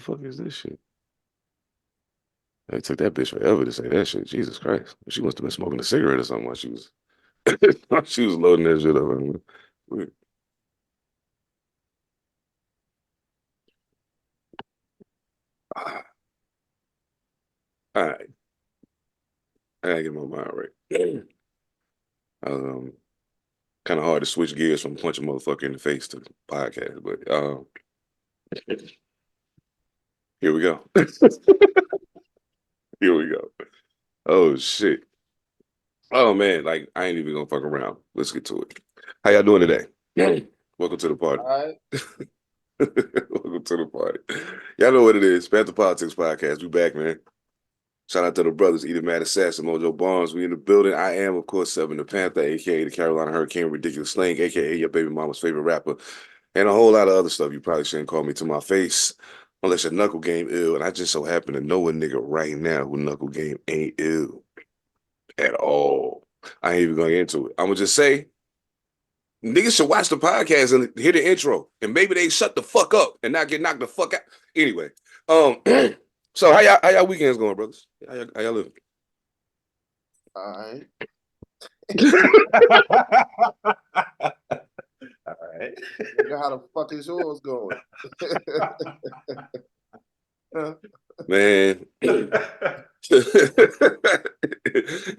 the fuck is this shit? It took that bitch forever to say that shit. Jesus Christ. She must have been smoking a cigarette or something while she was while she was loading that shit up. Ah, all right. I gotta get my mind right. Um, kind of hard to switch gears from punching motherfucker in the face to podcast, but here we go. Here we go. Oh shit. Oh man, like I ain't even gonna fuck around. Let's get to it. How y'all doing today? Welcome to the party. All right. Welcome to the party. Y'all know what it is. Pantha Politix Podcast. We back, man. Shout out to the brothers, ethemadassassin, Mojo Barnes. We in the building. I am, of course, Seven Da Pantha, aka the Carolina Hurricane Ridiculous Slang, aka your baby mama's favorite rapper, and a whole lot of other stuff you probably shouldn't call me to my face unless your knuckle game ill. And I just so happen to know a nigga right now who knuckle game ain't ill at all. I ain't even gonna get into it. I'm gonna just say niggas should watch the podcast and hear the intro, and maybe they shut the fuck up and not get knocked the fuck out. Anyway, so how y'all weekends going, brothers? How y'all living? All right. All right. How the fuck is yours going? Man,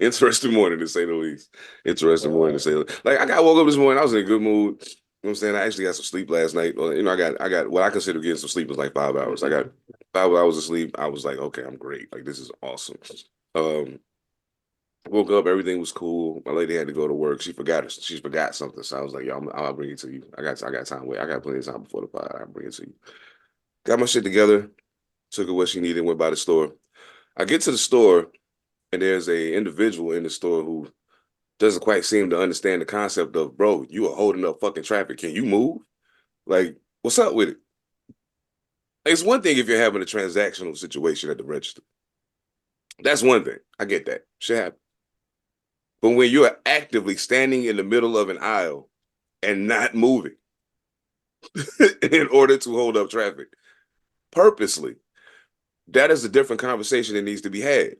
interesting morning to say the least. Interesting morning to say the least. Like I woke up this morning, I was in a good mood. You know what I'm saying? I actually got some sleep last night. You know, I got what I consider getting some sleep was like 5 hours. I got 5 hours of sleep. I was like, okay, I'm great. Like this is awesome. Woke up, everything was cool. My lady had to go to work. She forgot something. So I was like, yo, I'll bring it to you. I got time. Wait, I got plenty of time before the pod. I'll bring it to you. Got my shit together. Took her what she needed, went by the store. I get to the store, and there's a individual in the store who doesn't quite seem to understand the concept of, bro, you are holding up fucking traffic. Can you move? Like, what's up with it? It's one thing if you're having a transactional situation at the register. That's one thing. I get that. Shit happens. But when you're actively standing in the middle of an aisle and not moving in order to hold up traffic, purposely, that is a different conversation that needs to be had.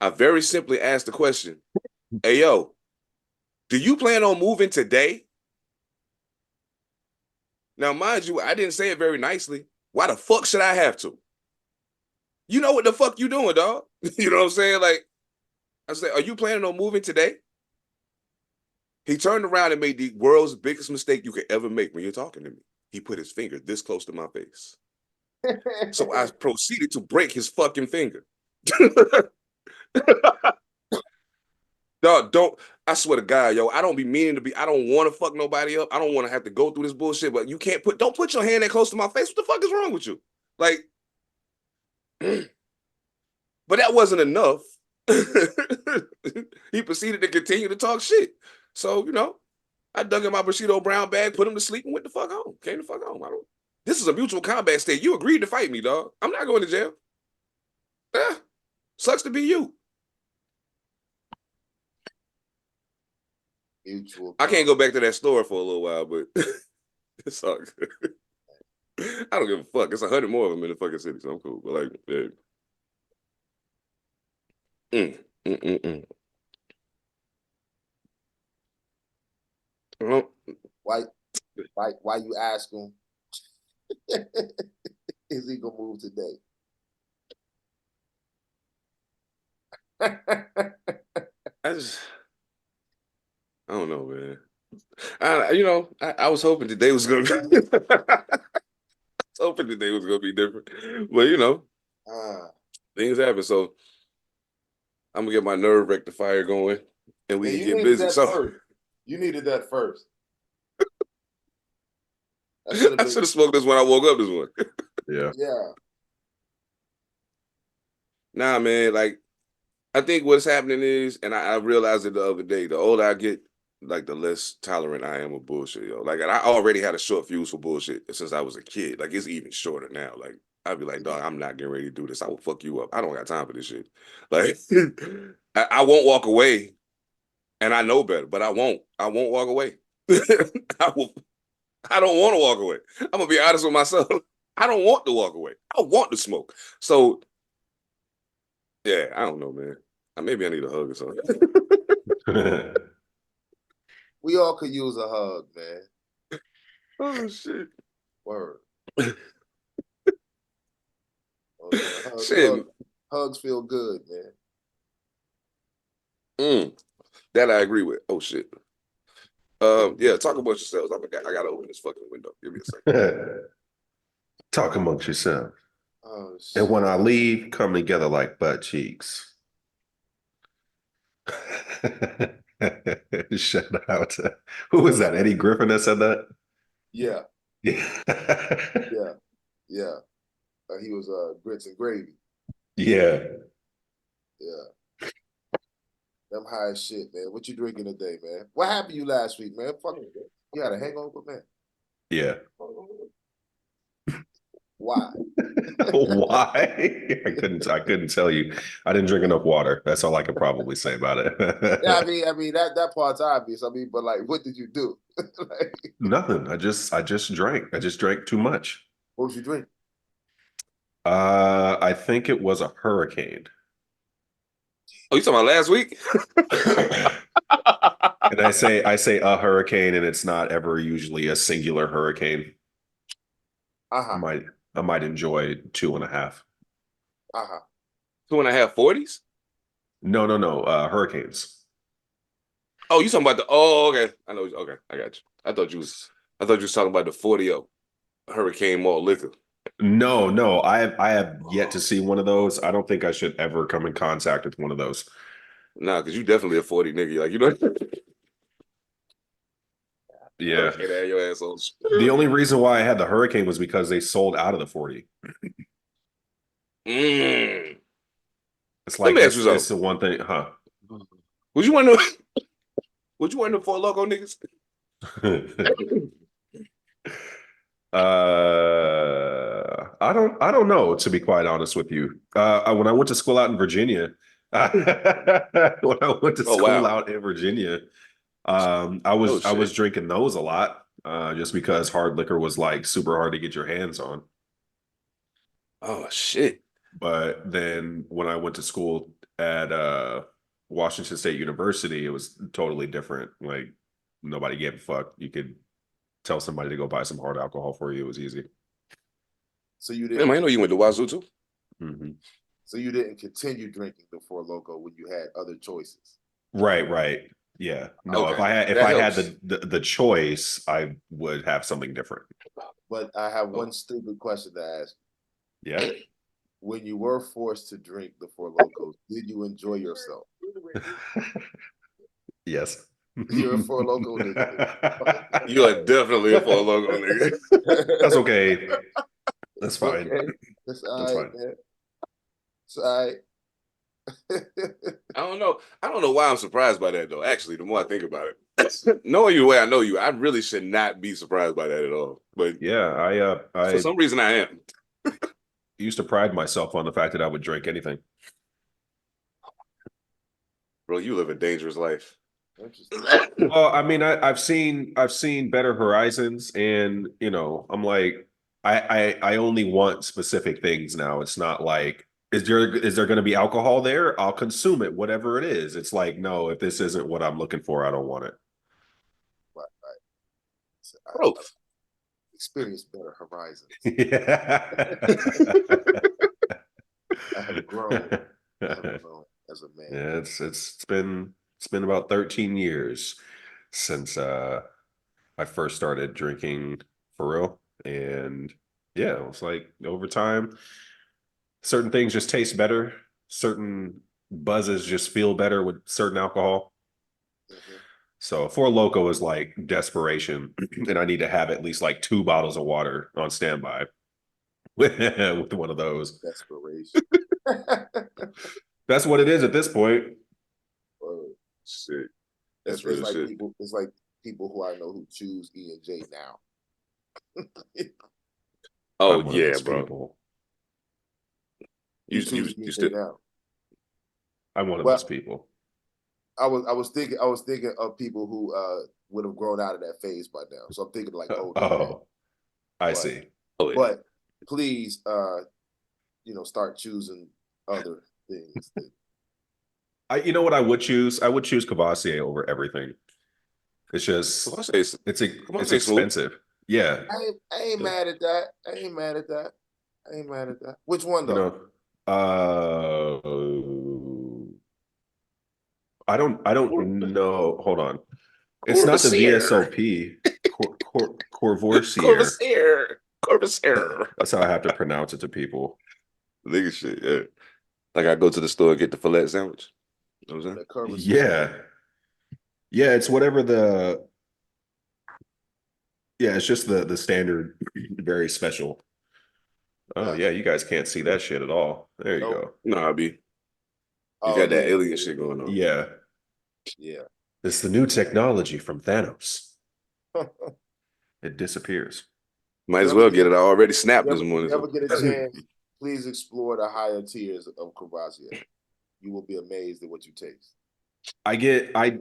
I very simply asked the question, hey, yo, do you plan on moving today? Now, mind you, I didn't say it very nicely. Why the fuck should I have to? You know what the fuck you doing, dog? You know what I'm saying? Like, I said, are you planning on moving today? He turned around and made the world's biggest mistake you could ever make when you're talking to me. He put his finger this close to my face. So I proceeded to break his fucking finger. Dog, don't, I swear to God, yo, I don't be meaning to be, I don't want to fuck nobody up. I don't want to have to go through this bullshit, but you can't don't put your hand that close to my face. What the fuck is wrong with you? Like, but that wasn't enough. He proceeded to continue to talk shit. So, you know, I dug in my Bushido Brown bag, put him to sleep, and went the fuck home. Came the fuck home. This is a mutual combat state. You agreed to fight me, dog. I'm not going to jail. Yeah. Sucks to be you. Mutual. I can't go back to that store for a little while, but it's all good. I don't give a fuck. It's 100 more of them in the fucking city, so I'm cool. But like, yeah. Well, Why you ask him? Is he gonna move today? I don't know, man. I was hoping today was gonna be. I was hoping today was gonna be different, but you know, things happen. So I'm gonna get my nerve rectifier going, and we can get busy. So you needed that first. I should have smoked this when I woke up this morning. Yeah. Nah, man. Like, I think what's happening is, and I realized it the other day. The older I get, like the less tolerant I am of bullshit, yo. Like, and I already had a short fuse for bullshit since I was a kid. Like, it's even shorter now. Like, I'd be like, dog, I'm not getting ready to do this. I will fuck you up. I don't got time for this shit. Like, I won't walk away, and I know better, but I won't. I won't walk away. I don't want to walk away. I'm gonna be honest with myself. I don't want to walk away. I want to smoke. So, yeah, I don't know, man. Maybe I need a hug or something. We all could use a hug, man. Oh, shit. Word. Shit. Hugs feel good, man. That I agree with. Oh, shit. Yeah, talk about yourselves. I gotta open this fucking window. Give me a second. Talk amongst yourself. Oh, shit. And when I leave, come together like butt cheeks. Shout out to, who was that? Eddie Griffin that said that? Yeah. Yeah. Yeah. He was grits and gravy. Yeah. Yeah. Them high as shit, man. What you drinking today, man? What happened to you last week, man? Fuck it, man. You had a hangover, man. Yeah. Why? Why? I couldn't tell you. I didn't drink enough water. That's all I could probably say about it. Yeah, I mean that part's obvious. I mean, but like, what did you do? Like, nothing. I just drank. I just drank too much. What was you drink? I think it was a hurricane. Oh, you talking about last week? And I say a hurricane, and it's not ever usually a singular hurricane. I might enjoy 2.5. 2.5 40s? No. Hurricanes. Oh, you talking about the? Oh, okay. I know. Okay, I got you. I thought you was talking about the 40 hurricane malt liquor. No. I have yet to see one of those. I don't think I should ever come in contact with one of those. Nah, because you definitely a 40 nigga. Like, you know. Yeah. Your ass on. The only reason why I had the hurricane was because they sold out of the 40. It's like that's the one thing, huh? Would you want to? Would you want the Four Loco niggas? I don't know, to be quite honest with you. When I went to school out in Virginia, out in Virginia, I was drinking those a lot, just because hard liquor was like super hard to get your hands on. Oh shit. But then when I went to school at Washington State University, it was totally different. Like, nobody gave a fuck. You could tell somebody to go buy some hard alcohol for you. It was easy. So you didn't. I know you went to Wazoo too. Mm-hmm. So you didn't continue drinking the Four Loko when you had other choices. Right. Yeah. No. Okay. If I had the choice, I would have something different. But I have one stupid question to ask. Yeah. When you were forced to drink the Four Lokos, did you enjoy yourself? Yes. You're a Four Loko nigga. You are definitely a Four Loko nigga. That's okay. That's fine. Okay. That's fine. Man. It's all right. I don't know why I'm surprised by that though. Actually, the more I think about it, knowing you the way I know you, I really should not be surprised by that at all. But yeah, I for some reason I am. Used to pride myself on the fact that I would drink anything. Bro, you live a dangerous life. Well, I mean, I've seen better horizons, and I'm like, I only want specific things now. It's not like, is there going to be alcohol there? I'll consume it, whatever it is. It's like, no, if this isn't what I'm looking for, I don't want it. Right. Bro, experience better horizons. Yeah. I have grown as a man. Yeah, it's been about 13 years since I first started drinking for real. And yeah, it's like over time, certain things just taste better. Certain buzzes just feel better with certain alcohol. Mm-hmm. So Four Loko is like desperation, and I need to have at least like 2 bottles of water on standby with one of those. Desperation. That's what it is at this point. Shit. That's real shit. It's like people who I know who choose E and J now. Oh yeah, bro. People. You choose E and J now. I'm one of those people. I was thinking of people who would have grown out of that phase by now. So I'm thinking like, I see. But please, start choosing other things. You know what I would choose? I would choose Cavassier over everything. It's just it's smooth. expensive. Yeah. I ain't mad at that. I ain't mad at that. Which one though? You know, I don't know. Hold on. It's not the VSOP. Corvassier. Corvassier. That's how I have to pronounce it to people. Nigga shit, yeah. Like I go to the store and get the filet sandwich. You know what I'm saying? Yeah. Yeah, it's whatever it's just the standard, very special. Oh yeah, you guys can't see that shit at all. There you go. No, you got that alien shit going on. Yeah. Yeah. It's the new technology from Thanos. It disappears. Might as well get it. I already snapped this morning. If you ever get a chance, please explore the higher tiers of Cavassier. You will be amazed at what you taste. I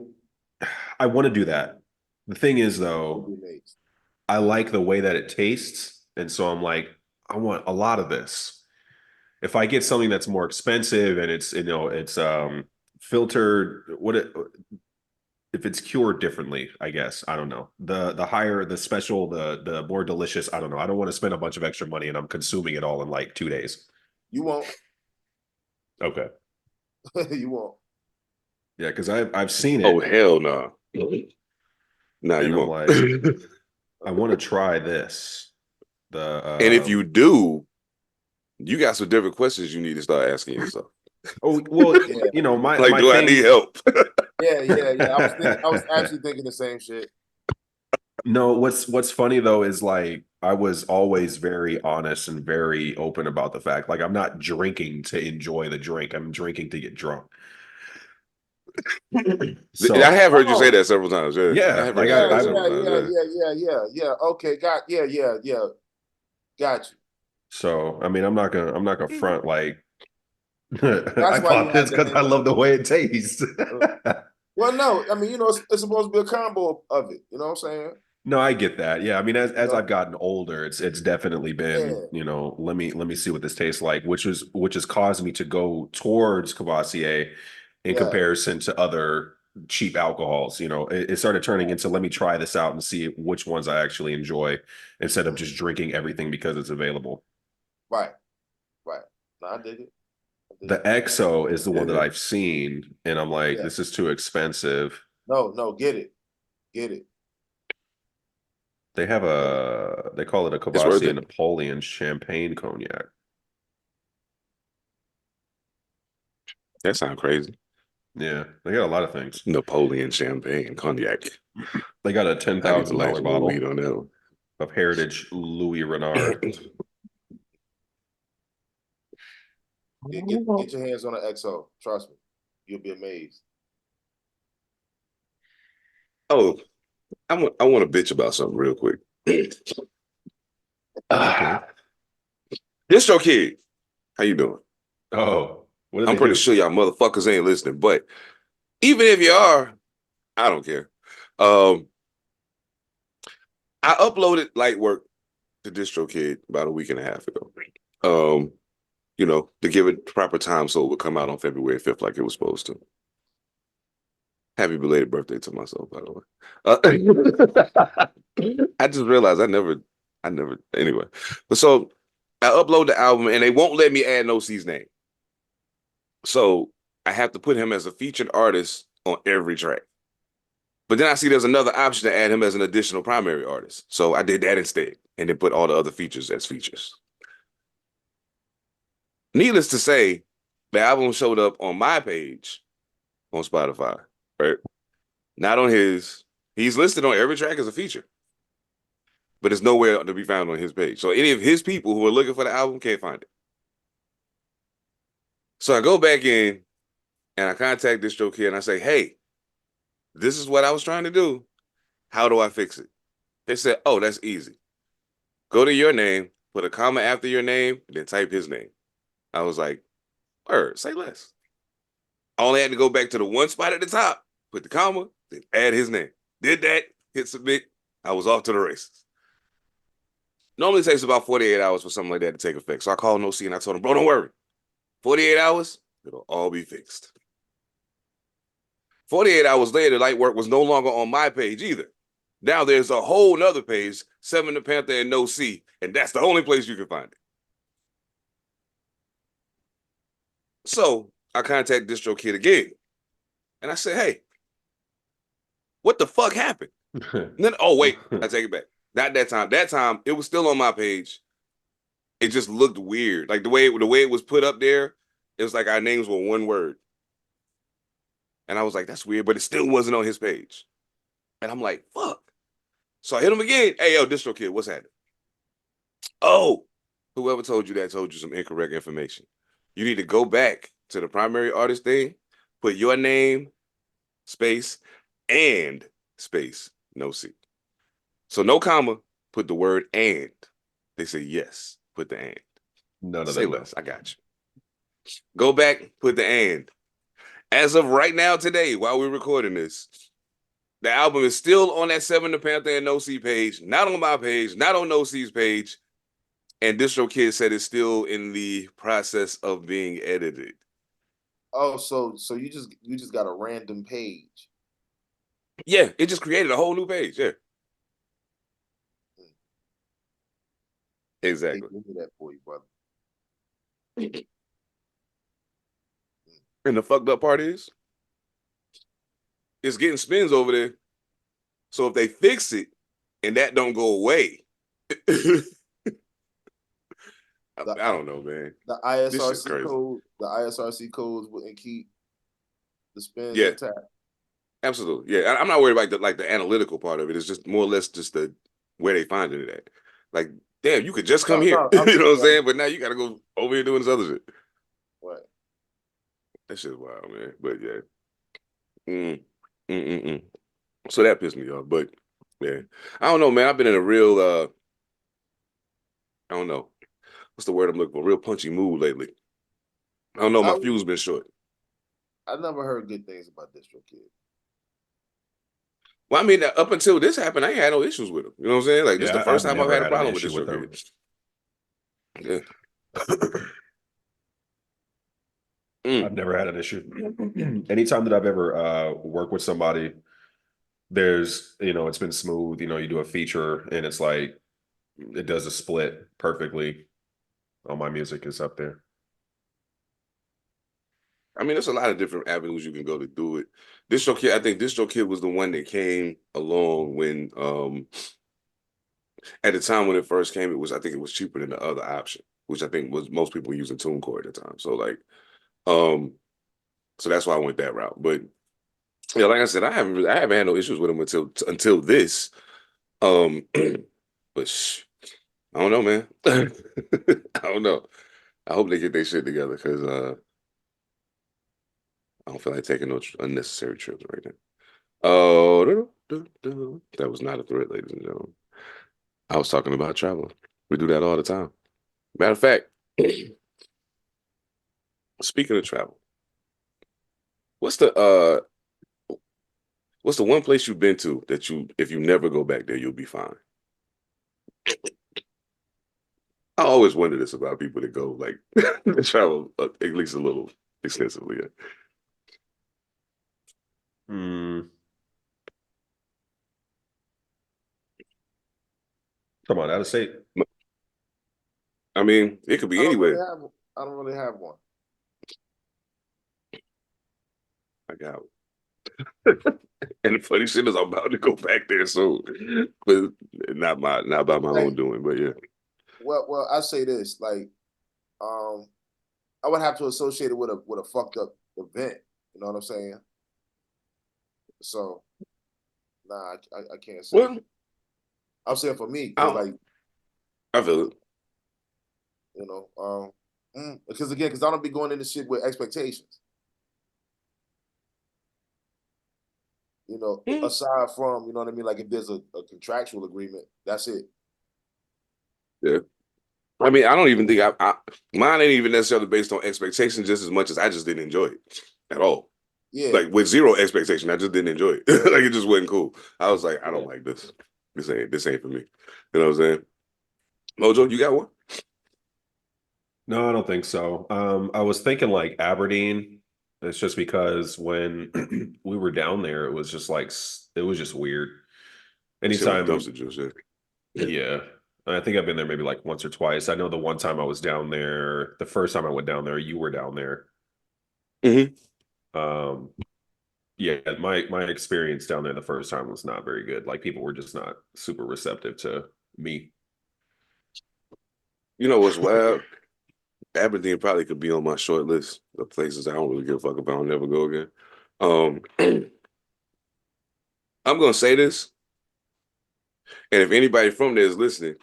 want to do that. The thing is, though, I like the way that it tastes, and so I'm like, I want a lot of this. If I get something that's more expensive and it's filtered, if it's cured differently, I guess. I don't know. The higher, the special, the more delicious, I don't know. I don't want to spend a bunch of extra money and I'm consuming it all in like 2 days. You won't. Okay. You won't. Yeah, because I've seen it. Oh hell no. Nah, you won't. Like, I want to try this. And if you do, you got some different questions you need to start asking yourself. Oh well, my like, my do thing, I need help? Yeah. I was actually thinking the same shit. No, what's funny though is like I was always very honest and very open about the fact like I'm not drinking to enjoy the drink. I'm drinking to get drunk. So, I have heard you say that several times. Yeah, yeah. Okay, got you. So I mean, I'm not gonna front like I bought this because I love the way it tastes. Well, no, I mean, it's supposed to be a combo of it. You know what I'm saying? No, I get that. Yeah, I mean, as I've gotten older, it's definitely been, let me see what this tastes like, which has caused me to go towards Cavassier in comparison to other cheap alcohols. It started turning into let me try this out and see which ones I actually enjoy instead of just drinking everything because it's available. Right. No, I dig it. The XO is the one that I've seen, and I'm like, this is too expensive. No, get it. They have they call it a Cavassier Napoleon champagne cognac. That sounds crazy. Yeah, they got a lot of things. Napoleon champagne cognac. They got a $10,000 bottle of Heritage Louis Renard. Get your hands on an XO. Trust me, you'll be amazed. Oh, I want to bitch about something real quick. Distro Kid, how you doing? Oh, I'm pretty sure y'all motherfuckers ain't listening, but even if you are, I don't care. I uploaded Light Work to Distro Kid about a week and a half ago. To give it proper time so it would come out on February 5th like it was supposed to. Happy belated birthday to myself, by the way. I just realized I never, anyway. But so I upload the album and they won't let me add No C's name. So I have to put him as a featured artist on every track. But then I see there's another option to add him as an additional primary artist. So I did that instead and then put all the other features as features. Needless to say, the album showed up on my page on Spotify, right? Not on his. He's listed on every track as a feature, but it's nowhere to be found on his page. So any of his people who are looking for the album can't find it. So I go back in and I contact Distro Kid and I say, hey, this is what I was trying to do. How do I fix it? They said, oh, that's easy. Go to your name, put a comma after your name, and then type his name. I was like, word, say less. I only had to go back to the one spot at the top, put the comma, then add his name. Did that, hit submit. I was off to the races. Normally it takes about 48 hours for something like that to take effect. So I called No C and I told him, bro, don't worry. 48 hours, it'll all be fixed. 48 hours later, light work was no longer on my page either. Now there's a whole nother page, Seven Da Pantha and No C, and that's the only place you can find it. So I contact DistroKid again, and I said, hey, what the fuck happened? And then, oh, wait, I take it back. Not that time. That time, it was still on my page. It just looked weird. Like the way it was put up there, it was like our names were one word. And I was like, that's weird, but it still wasn't on his page. And I'm like, fuck. So I hit him again. Hey, yo, DistroKid, what's happening? Oh, whoever told you that told you some incorrect information. You need to go back to the primary artist thing, put your name, space, and space, no C. So no comma, put the word and. They say yes, put the and. None of Say them. less, I got you. Go back, put the and. As of right now, today, while we're recording this, the album is still on that Seven Da Pantha and No C page, not on my page, not on No C's page. And DistroKid said it's still in the process of being edited. Oh, so you just got a random page. Yeah, it just created a whole new page. Yeah. Exactly. They did that for you, brother. And the fucked up part is, it's getting spins over there. So if they fix it and that don't go away, I don't know, man. The ISRC code, the ISRC codes wouldn't keep the spins intact. Absolutely. Yeah, I'm not worried about the analytical part of it. It's just more or less just the where they find it at. Like, damn, you could just come here. You know what I'm saying? But now you got to go over here doing this other shit. What? That shit's wild, man. But yeah. So that pissed me off. But yeah, I don't know, man. I've been in a real, I don't know. What's the word I'm looking for? Real punchy mood lately. I don't know. My fuse been short. I never heard good things about DistroKid. Well, I mean, up until this happened, I ain't had no issues with him. You know what I'm saying? Like, this is the first time I've had a problem with DistroKid. Yeah. I've never had an issue. Anytime that I've ever worked with somebody, there's, it's been smooth. You do a feature and it's like, it does a split perfectly. All my music is up there. I mean, there's a lot of different avenues you can go to do it. DistroKid, I think DistroKid was the one that came along when, at the time when it first came, I think it was cheaper than the other option, which I think was most people were using TuneCore at the time. So like, so that's why I went that route. But yeah, like I said, I haven't had no issues with him until this. But I don't know, man. I don't know. I hope they get their shit together because I don't feel like taking no unnecessary trips right now. Oh, that was not a threat, ladies and gentlemen. I was talking about travel. We do that all the time. Matter of fact, speaking of travel, what's the one place you've been to that if you never go back there, you'll be fine? I always wonder this about people that go like travel at least a little extensively. Come on, out of state. I mean, it could be anywhere. I don't really have one. I got one. And the funny shit is, I'm about to go back there soon, but not by my own doing. But yeah. Well, I say this, like, I would have to associate it with a fucked up event. You know what I'm saying? So, nah, I can't say. Well, I'm saying for me, like, I feel it. Because I don't be going into shit with expectations. Aside from, you know what I mean? Like, if there's a contractual agreement, that's it. Yeah. I mean, I don't even think mine ain't even necessarily based on expectations just as much as I just didn't enjoy it at all. Yeah. Like, with zero expectation, I just didn't enjoy it. Like, it just wasn't cool. I was like, I don't like this. This ain't for me. You know what I'm saying? Mojo, you got one? No, I don't think so. I was thinking like Aberdeen. It's just because when we were down there, it was just like it was just weird. That shit like Anytime, dumpster juice. Yeah. yeah. I think I've been there maybe like once or twice. I know the one time I was down there, the first time I went down there, you were down there. Mm-hmm. Um, yeah, my experience down there the first time was not very good. Like people were just not super receptive to me. You know what's wild? Aberdeen probably could be on my short list of places I don't really give a fuck about. I'll never go again. Um, I'm gonna say this, and if anybody from there is listening,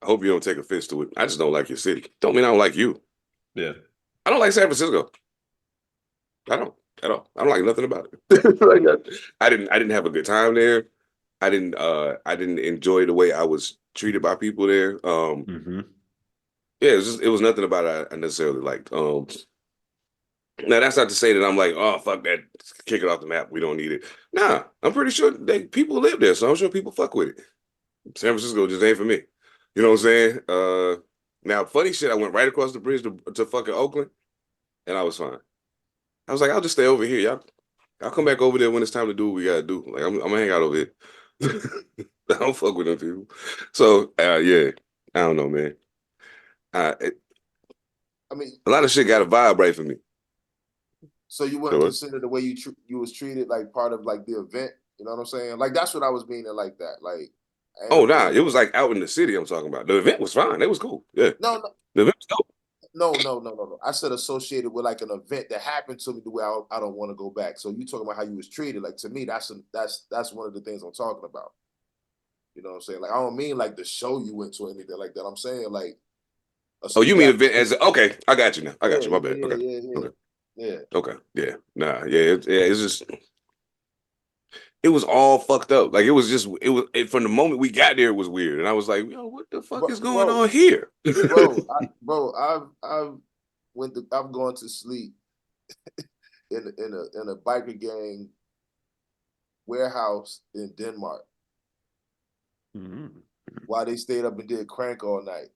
I hope you don't take offense to it. I just don't like your city. Don't mean I don't like you. Yeah. I don't like San Francisco. I don't at all. I don't like nothing about it. Like, I didn't have a good time there. I didn't enjoy the way I was treated by people there. Mm-hmm. Yeah, it was nothing about it I necessarily liked. Now that's not to say that I'm like, oh fuck that, kick it off the map. We don't need it. Nah, I'm pretty sure people live there, so I'm sure people fuck with it. San Francisco just ain't for me. You know what I'm saying? Now funny shit, I went right across the bridge to fucking Oakland, and I was fine. I was like, I'll just stay over here, y'all. I'll come back over there when it's time to do what we gotta do. Like I'm gonna hang out over here. I don't fuck with them people. So yeah, I don't know, man. I mean, A lot of shit got to vibrate for me. so you wouldn't So, consider the way you was treated like part of like the event. You know what I'm saying? Like that's what I was meaning like that. Like I ain't oh no nah, thing. it was like out in the city. I'm talking about. The event was fine. It was cool. Yeah, No, no, the event was dope. no. I said associated with like an event that happened to me the way I don't want to go back. So you talking about how you was treated? Like to me, that's one of the things I'm talking about. You know what I'm saying? Like I don't mean like the show you went to or anything like that. I'm saying like Oh, you you mean got event as okay? I got you now. I got yeah you. My bad. yeah Okay. yeah yeah Okay. yeah. Okay. Yeah. Nah. Yeah. Yeah. It's just it was all fucked up. Like from the moment we got there, it was weird, and I was like, yo, what the fuck is going Bro, on here? I've gone to sleep in a biker gang warehouse in Denmark Mm-hmm. while they stayed up and did crank all night.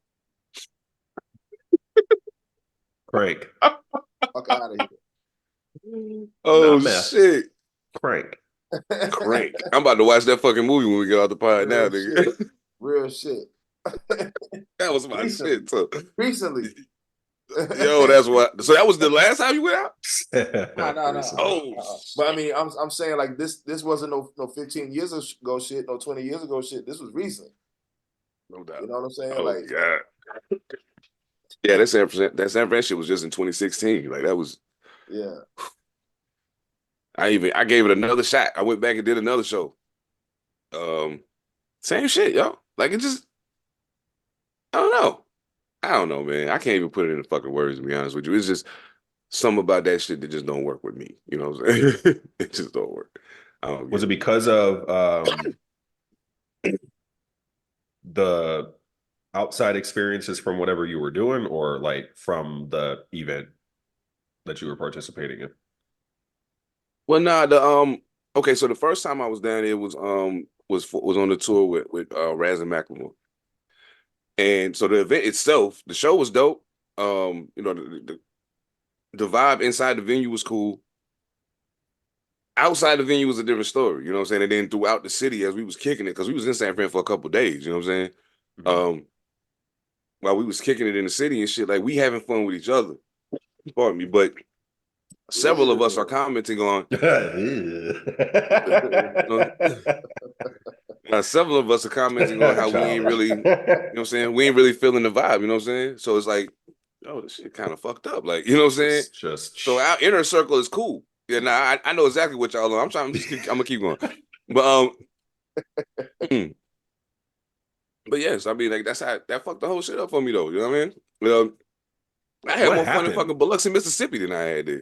Crank, Fuck out of not Oh meth. shit. Crank. here. Crank. I'm about to watch that fucking movie when we get off the pod now, Real shit. nigga. Real shit. That was my Recently. shit. So, Recently. yo, that's what. So that was the last time you went out? No. Recently. Oh, But I mean, I'm saying like this wasn't no 15 years ago shit, no 20 years ago shit. This was recent. no doubt. You know what I'm saying? Oh Like, god. Yeah, that San Fran shit was just in 2016. Like that was. yeah. I gave it another shot. I went back and did another show. Same shit, yo. Like it just. I don't know. I don't know, man. I can't even put it in the fucking words to be honest with you. It's just something about that shit that just don't work with me. You know what I'm saying? It just don't work. I don't Was get it it. because of the outside experiences from whatever you were doing, or like from the event that you were participating in? Well, nah, okay, so the first time I was down there was on the tour with Raz and Macklemore. And so the event itself, the show was dope. The vibe inside the venue was cool. Outside the venue was a different story, you know what I'm saying? And then throughout the city as we was kicking it, because we was in San Fran for a couple of days, you know what I'm saying? Mhm. While we was kicking it in the city and shit, like we having fun with each other. Pardon me, but several of us are commenting on uh, several of us are commenting on how we ain't Childish. really, you know what I'm saying? We ain't really feeling the vibe, you know what I'm saying? So it's like, oh, this shit kind of fucked up. Like, you know what I'm saying? Just So our inner circle is cool. Yeah, now I know exactly what y'all are. I'm gonna keep going. But but yes, I mean like that fucked the whole shit up for me though. You know what I mean? I had what more fun in happened? fucking Biloxi, Mississippi than I had there.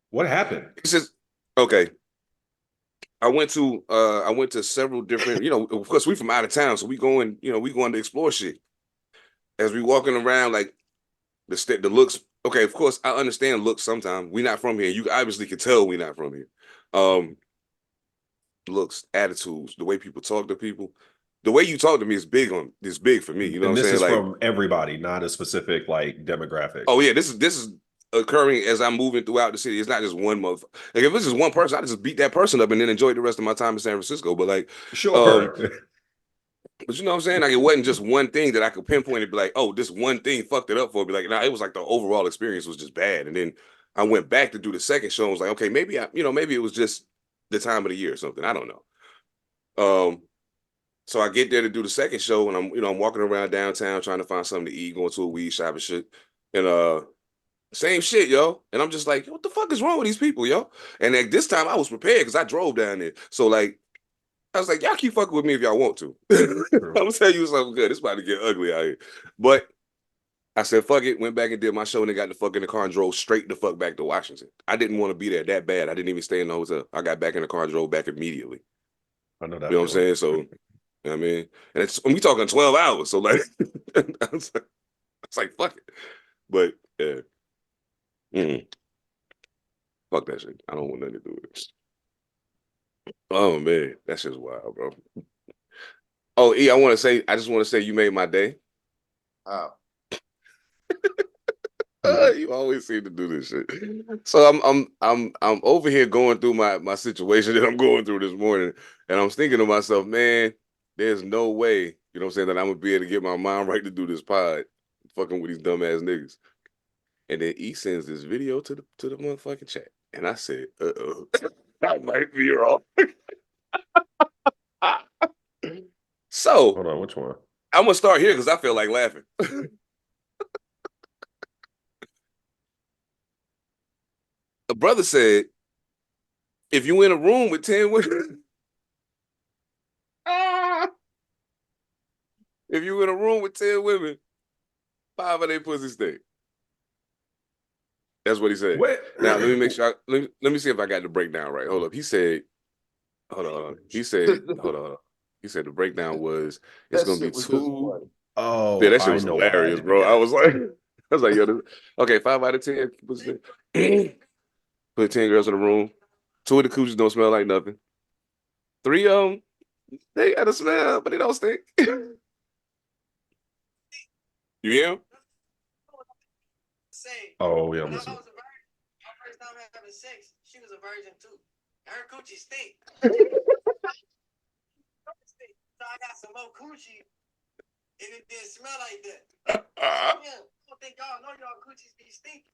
What happened? It's just okay. I went to several different, of course we from out of town, so we going to explore shit. As we walking around, like the looks, okay, of course I understand looks sometimes. We not from here. You obviously can tell we not from here. Looks, attitudes, the way people talk to people, the way you talk to me is big for me. You know And what I'm this saying? is Like, from everybody, not a specific like demographic. oh yeah, this is occurring as I'm moving throughout the city. It's not just one motherfucker. Like if it's just one person, I just beat that person up and then enjoy the rest of my time in San Francisco. But like, Sure. but you know what I'm saying? Like it wasn't just one thing that I could pinpoint and be like, oh, this one thing fucked it up for me. Like, nah, it was like the overall experience was just bad. And then I went back to do the second show and was like, okay, maybe maybe it was just the time of the year or something. I don't know. So I get there to do the second show and I'm walking around downtown trying to find something to eat, going to a weed shop and shit. And same shit, yo. And I'm just like, what the fuck is wrong with these people, yo? And at this time I was prepared because I drove down there. So like I was like, y'all keep fucking with me if y'all want to. I'm gonna tell you something good. It's about to get ugly out here. But I said, fuck it, went back and did my show and then got the fuck in the car and drove straight the fuck back to Washington. I didn't want to be there that bad. I didn't even stay in the hotel. I got back in the car and drove back immediately. I know You that know what I'm saying? So, you know what I mean? And we talking 12 hours. So like, it's like, fuck it. But yeah. Fuck that shit. I don't want nothing to do with it. Oh man, that shit's wild, bro. Oh, E, I just want to say you made my day. How? You always seem to do this shit. So I'm over here going through my situation that I'm going through this morning, and I'm thinking to myself, man, there's no way, you know what I'm saying, that I'm gonna be able to get my mind right to do this pod, fucking with these dumbass niggas. And then E sends this video to the motherfucking chat, and I said, I might be wrong. So hold on, which one? I'm gonna start here because I feel like laughing. A brother said, if you in a room with 10 women, if you in a room with 10 women, 5 of their pussy stink. That's what he said. What? Now let me make sure. Let me see if I got the breakdown right. Hold up. He said, hold on. He said, hold on. He said the breakdown was it's gonna be 2. Oh, Yeah, that shit I was know hilarious, why. bro. I was like, yo, okay, 5 out of 10. Put 10 girls in the room. 2 of the coochies don't smell like nothing. 3 of them, they got a smell, but they don't stink. You hear him? Oh yeah, I'm When I listening. was a virgin, my first time having sex, she was a virgin too. Her coochie stink. So I got some more coochie, and it didn't smell like that. I don't think y'all know y'all coochies be stinky,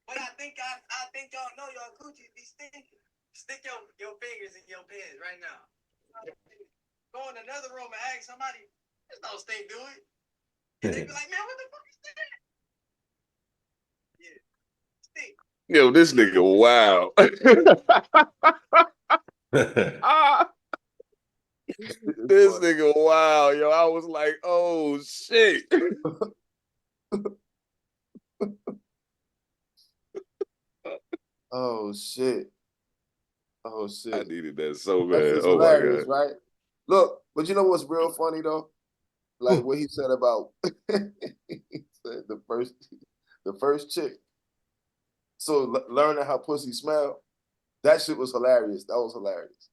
but I think y'all know y'all coochies be stinky. Stick your fingers in your pants right now. Go in another room and ask somebody, there's no stink to it. And they be like, man, what the fuck is that? Yeah, stink. Yo, this nigga, wow. This nigga, wow, yo. I was like, oh shit. Oh shit. Oh shit. I needed that so That bad. shit's Oh my hilarious, God. right? Look, but you know what's real funny though? Like what he said about he said the first chick. So learning how pussy smell, that shit was hilarious. That was hilarious.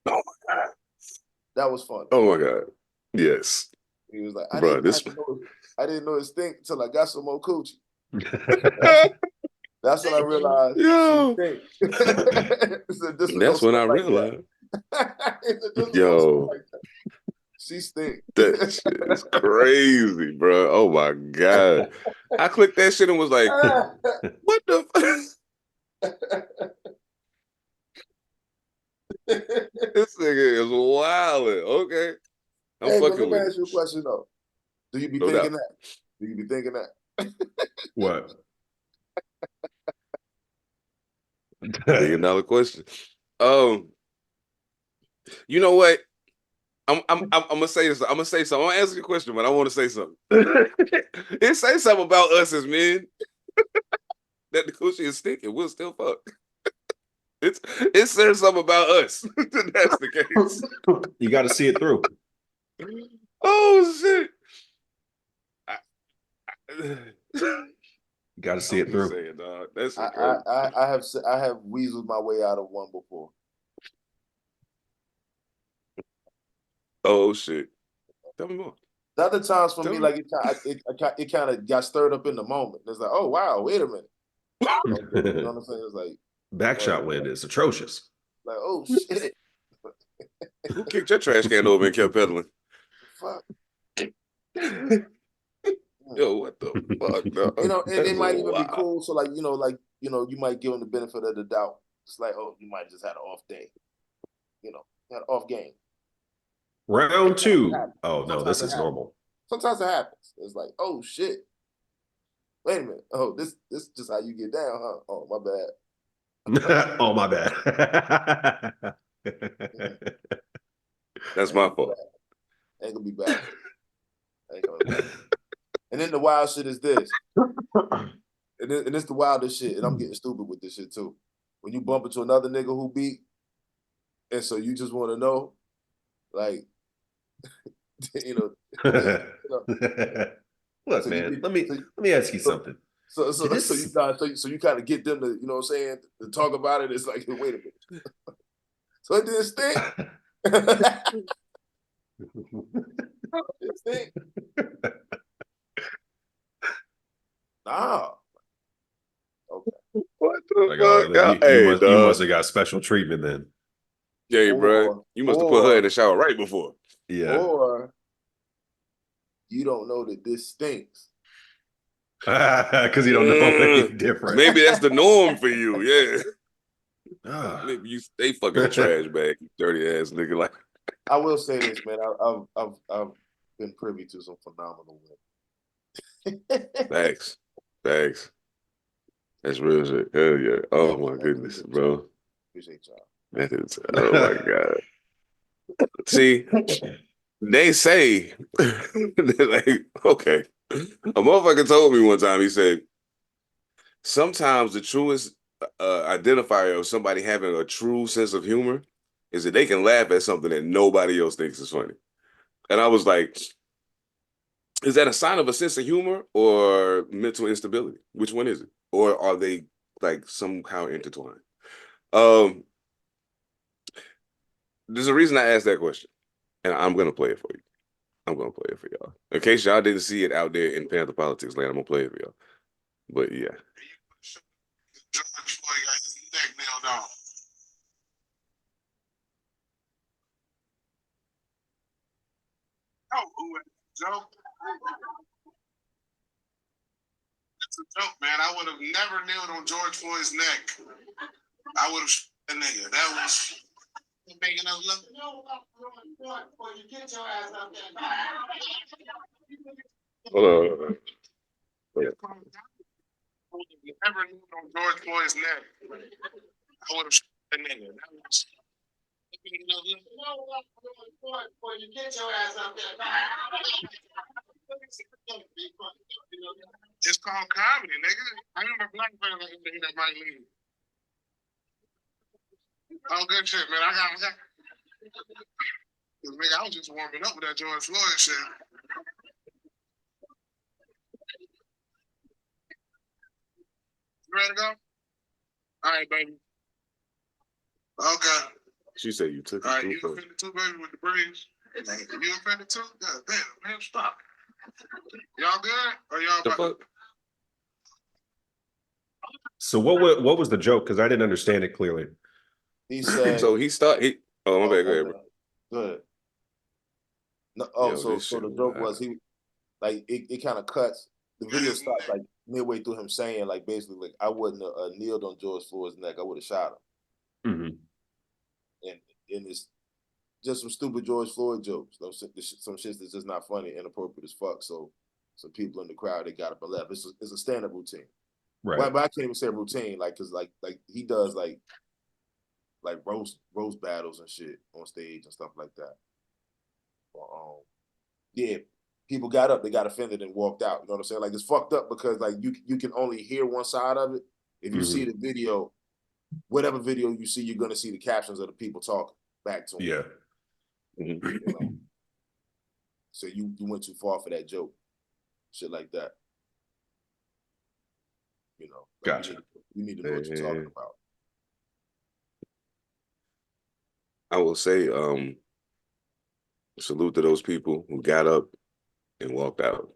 Oh my God. That was funny. Oh my God. Yes. He was like, Bro, I didn't know it stink until I got some more coochie. That's when I realized yo. she stink. That's when I realized. Yo. She stink. That shit is crazy, bro. Oh my God. I clicked that shit and was like, what the fuck? This nigga is wildin'. Okay. I'm Hey, but fucking let me with ask you a it. question though. Do you be No thinking doubt. that? Do you be thinking that? What? $1 million question. You know what? I'm gonna say this. I'm gonna say something. I'm gonna answer your question, but I want to say something. It say something about us as men that the coochie is stinking. We'll still fuck. It says something about us. That's the case. You got to see it through. Oh shit. You got to see it through. Saying, dog. That's I have weaseled my way out of one before. oh shit. Tell me more. The other times for Tell me, me. like it kind of got stirred up in the moment. It's like, oh wow, wait a minute. Okay, you know what I'm saying? It's like Backshot wind is atrocious. like, oh shit. Who kicked your trash can over and kept pedaling? Fuck. Yo, what the fuck, dog? You know, and it might even be Wow. cool. So you might give them the benefit of the doubt. It's like, oh, you might just had an off day. You know, had an off game. Round 2. Happens. Oh no, this is normal. Sometimes it happens. It's like, oh shit. Wait a minute. Oh, this just how you get down, huh? Oh, my bad. Oh my bad. That's my fault. Ain't gonna be bad. Ain't gonna be bad. And then the wild shit is this. And it's the wildest shit. And I'm getting stupid with this shit too. When you bump into another nigga who beat, and so you just want to know, like, Look, so man, let me ask you something. So you kind of get them to, you know what I'm saying, to talk about it. It's like, wait a minute. So it didn't stink. It stink. Nah. Okay. What the Like, fuck? you must have got special treatment then. Yeah, bro. You must have put her in the shower right before. Yeah. Or you don't know that this stinks. Because you don't know anything different. Maybe that's the norm for you, yeah. Maybe you stay fucking a trash bag, you dirty ass nigga. Like, I will say this, man. I've been privy to some phenomenal women. Thanks. That's real shit. Hell yeah. Oh my goodness, bro. Appreciate y'all. That is, oh my God. See, they say, like, okay. A motherfucker told me one time, he said, sometimes the truest identifier of somebody having a true sense of humor is that they can laugh at something that nobody else thinks is funny. And I was like, is that a sign of a sense of humor or mental instability? Which one is it? Or are they like somehow intertwined? There's a reason I asked that question, and I'm gonna play it for you. I'm gonna play it for y'all. In case y'all didn't see it out there in Pantha Politix land, I'm gonna play it for y'all. But yeah. George Floyd got his neck nailed off. Oh, joke. It's a joke, man. I would have never nailed on George Floyd's neck. I would have shot that nigga. That was making us look. You get your ass up there. Hold on. Never knew on George Floyd's neck. I would have shot that nigga. That was you get your ass up there. It's called comedy, nigga. I remember black people like that might leave. Oh, good shit, man. I got. Nigga, I was just warming up with that George Floyd shit. You ready to go? All right, baby. Okay. She said you took it. All right, you offended too, baby, with the breeze? You offended too? God damn, man, stop. Y'all good? Or y'all The fuck? So what was the joke? Because I didn't understand it clearly. He said. So he started. Oh, my bad. Go ahead, bro. Good. No, Yo, so the joke was he, like, it kind of cuts. The video starts like midway through him saying, like, basically, like, I wouldn't have kneeled on George Floyd's neck. I would have shot him. Mm-hmm. And it's just some stupid George Floyd jokes. Some shit that's just not funny, inappropriate as fuck. So some people in the crowd, they got up and left. It's a stand-up routine. Right. But I can't even say routine, like, because like he does like roast battles and shit on stage and stuff like that. Yeah, people got up, they got offended and walked out. You know what I'm saying? Like, it's fucked up because like you can only hear one side of it. If you see the video, whatever video you see, you're gonna see the captions of the people talking back to him. Yeah. You know? So you went too far for that joke, shit like that. You know, like, gotcha. You need to know what you're talking about. I will say, Salute to those people who got up and walked out.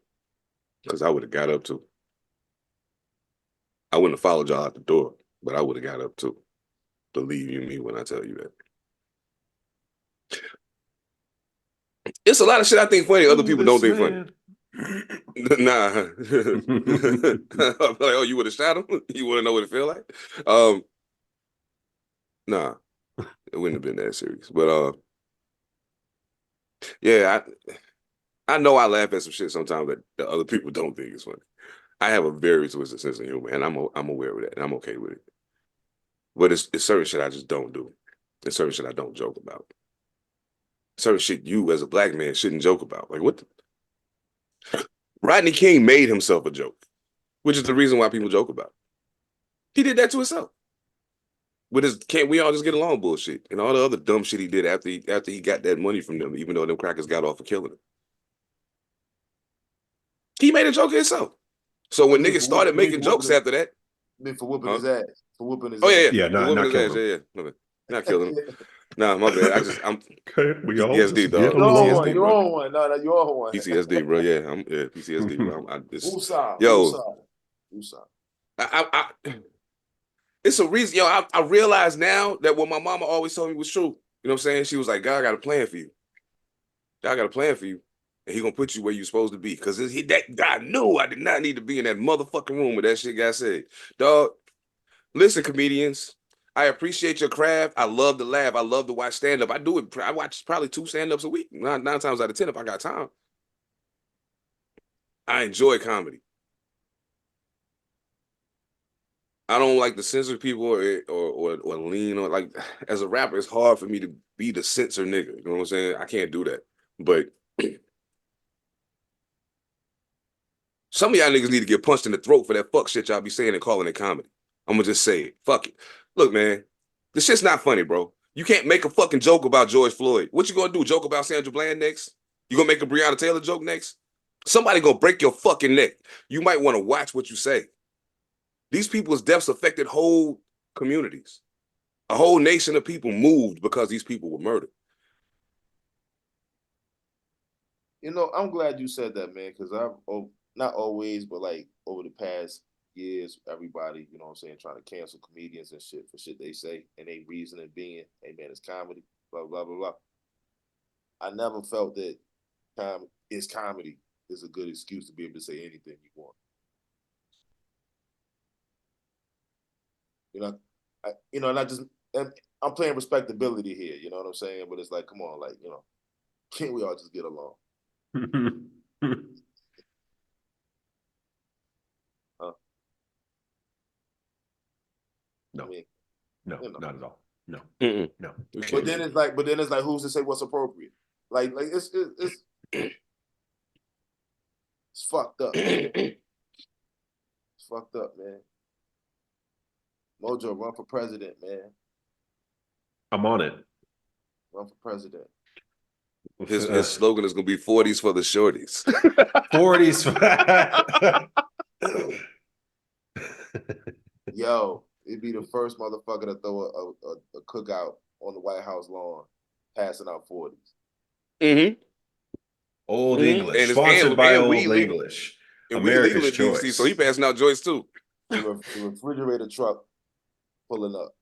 Because I would have got up too. I wouldn't have followed y'all out the door, but I would have got up too. Believe you me when I tell you that. It's a lot of shit I think funny. Other people don't think funny. Nah. Like, oh, you would have shot him? You want to know what it feel like? Nah, it wouldn't have been that serious. But yeah, I know I laugh at some shit sometimes that other people don't think is funny. I have a very twisted sense of humor, and I'm aware of that, and I'm okay with it. But it's certain shit I just don't do. It's certain shit I don't joke about. Certain shit you as a black man shouldn't joke about. Like what? Rodney King made himself a joke, which is the reason why people joke about it. He did that to himself. With his can't we all just get along bullshit and all the other dumb shit he did after he got that money from them, even though them crackers got off for killing him. He made a joke of himself. So when niggas started making jokes after that, for whooping his ass, for whoopping his ass. Yeah, not killing him. Yeah, not killing him. Nah, my bad. I'm we all PTSD, dog. PTSD, you're on one. No, you're on one. PTSD, bro. Yeah, I'm PTSD, bro. It's a reason, yo. I realize now that what my mama always told me was true. You know what I'm saying? She was like, God got a plan for you. God got a plan for you. And he gonna put you where you're supposed to be. Because that God knew I did not need to be in that motherfucking room where that shit got said. Dog, listen, comedians, I appreciate your craft. I love to laugh. I love to watch stand-up. I do it. I watch probably 2 stand-ups a week. 9 times out of 10 if I got time. I enjoy comedy. I don't like to censor people or lean on, like, as a rapper, it's hard for me to be the censor nigga. You know what I'm saying? I can't do that. But some of y'all niggas need to get punched in the throat for that fuck shit y'all be saying and calling it comedy. I'm gonna just say it. Fuck it. Look, man, this shit's not funny, bro. You can't make a fucking joke about George Floyd. What you gonna do? Joke about Sandra Bland next? You gonna make a Breonna Taylor joke next? Somebody gonna break your fucking neck. You might want to watch what you say. These people's deaths affected whole communities. A whole nation of people moved because these people were murdered. You know, I'm glad you said that, man, because I've not always, but like over the past years, everybody, you know what I'm saying, trying to cancel comedians and shit for shit they say and they reasoning being, hey man, it's comedy, blah, blah, blah, blah. I never felt that comedy is a good excuse to be able to say anything you want. You know, not just, I'm playing respectability here, you know what I'm saying? But it's like, come on, like, you know, can't we all just get along? No, I mean, no, you know. not at all. No, no. But then it's like, who's to say what's appropriate? Like it's fucked up. It's fucked up, man. Mojo, run for president, man. I'm on it. Run for president. His slogan is gonna be 40s for the shorties. 40s. Yo, it'd be the first motherfucker to throw a cookout on the White House lawn, passing out 40s. Mm-hmm. Old English, sponsored by Old English. America's choice. DC, so he passing out joints too. The refrigerator truck pulling up.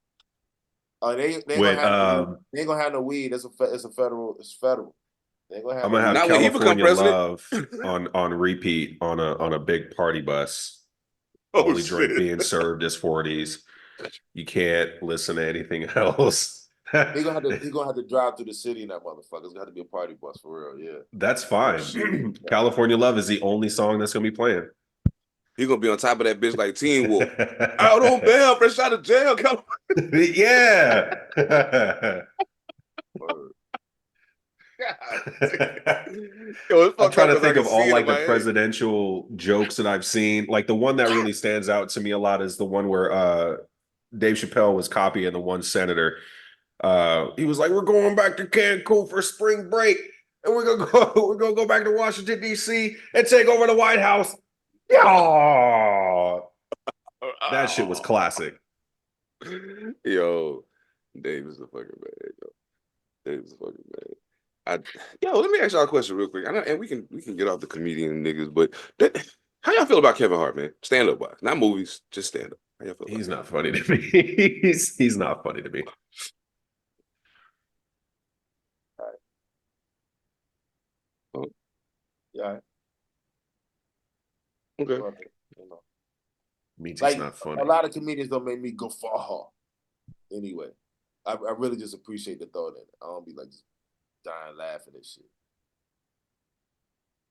They ain't gonna have no weed. It's federal. They ain't gonna have. I'm gonna have California Love on repeat on a big party bus. Only drink being served is 40s. You can't listen to anything else. He gonna have to drive through the city in that motherfucker. It's gonna have to be a party bus for real. Yeah, that's fine. California Love is the only song that's gonna be playing. He gonna be on top of that bitch like Teen Wolf. Out on bail, fresh out of jail. Yeah. I'm trying to think of all like the presidential jokes that I've seen. Like the one that really stands out to me a lot is the one where Dave Chappelle was copying the one senator. He was like, "We're going back to Cancun for spring break, and we're gonna go back to Washington D.C. and take over the White House." Yeah, that shit was classic. Yo, Dave is a fucking man. Yo. Dave is a fucking man. Let me ask y'all a question real quick. I know, and we can get off the comedian niggas, but how y'all feel about Kevin Hart, man? Stand up wise, not movies, just stand up. How y'all feel? He's not funny to me. He's not funny to me. Yeah. Okay. Means like, he's not funny. A lot of comedians don't make me go far. Anyway, I really just appreciate the thought in it. I don't be like just dying laughing and shit.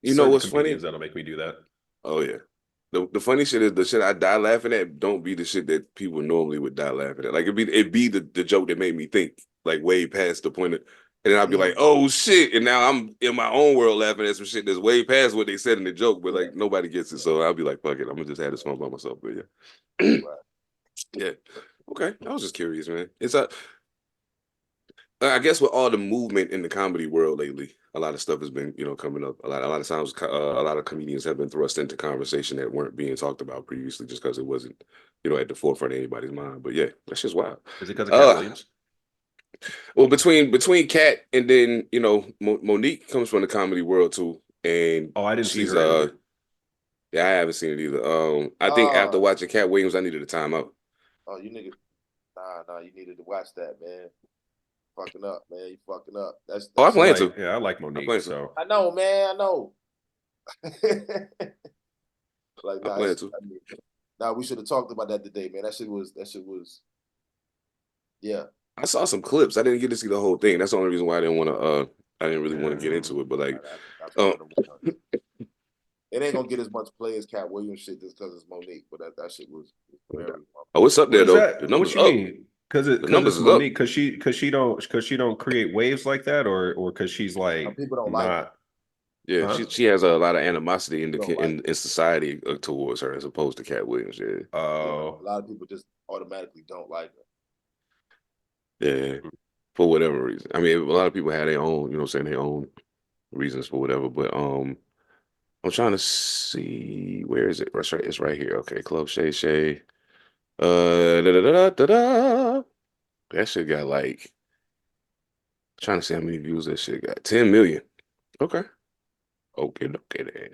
You know what's funny? That'll make me do that. Oh yeah. The funny shit is the shit I die laughing at don't be the shit that people normally would die laughing at. Like it'd be the joke that made me think, like way past the point of, and then I'd be like, oh shit, and now I'm in my own world laughing at some shit that's way past what they said in the joke, but like nobody gets it. So I'll be like, fuck it, I'm gonna just have this fun by myself. But yeah. Yeah. Okay. I was just curious, man. It's I guess with all the movement in the comedy world lately, a lot of stuff has been, coming up. A lot of times, a lot of comedians have been thrust into conversation that weren't being talked about previously, just because it wasn't, at the forefront of anybody's mind. But yeah, that's just wild. Is it because of Cat Williams? Well, between Cat and then Monique comes from the comedy world too, and I didn't see her. Yeah, I haven't seen it either. I think after watching Cat Williams, I needed a timeout. Oh, you nigga, nah, you needed to watch that, man. Fucking up, man. You fucking up. That's I plan to. Yeah, I like Monique. So I know, man. I know. Like, I plan to. We should have talked about that today, man. That shit was. Yeah. I saw some clips. I didn't get to see the whole thing. That's the only reason why I didn't want to. I didn't really want to get into it, but like, it ain't gonna get as much play as Cat Williams shit just because it's Monique. But that shit was very. Oh, it's up there though. The numbers what you up. Mean? Because it's Monique, because she don't create waves like that, or because she's like people don't not. like her. Yeah, she has a lot of animosity in society towards her as opposed to Cat Williams. Yeah. A lot of people just automatically don't like her. Yeah, for whatever reason. I mean, a lot of people have their own, their own reasons for whatever. But I'm trying to see, where is it? It's right here. Okay, Club Shay Shay. That shit got like, trying to see how many views that shit got. 10 million. Okay. Okay, then.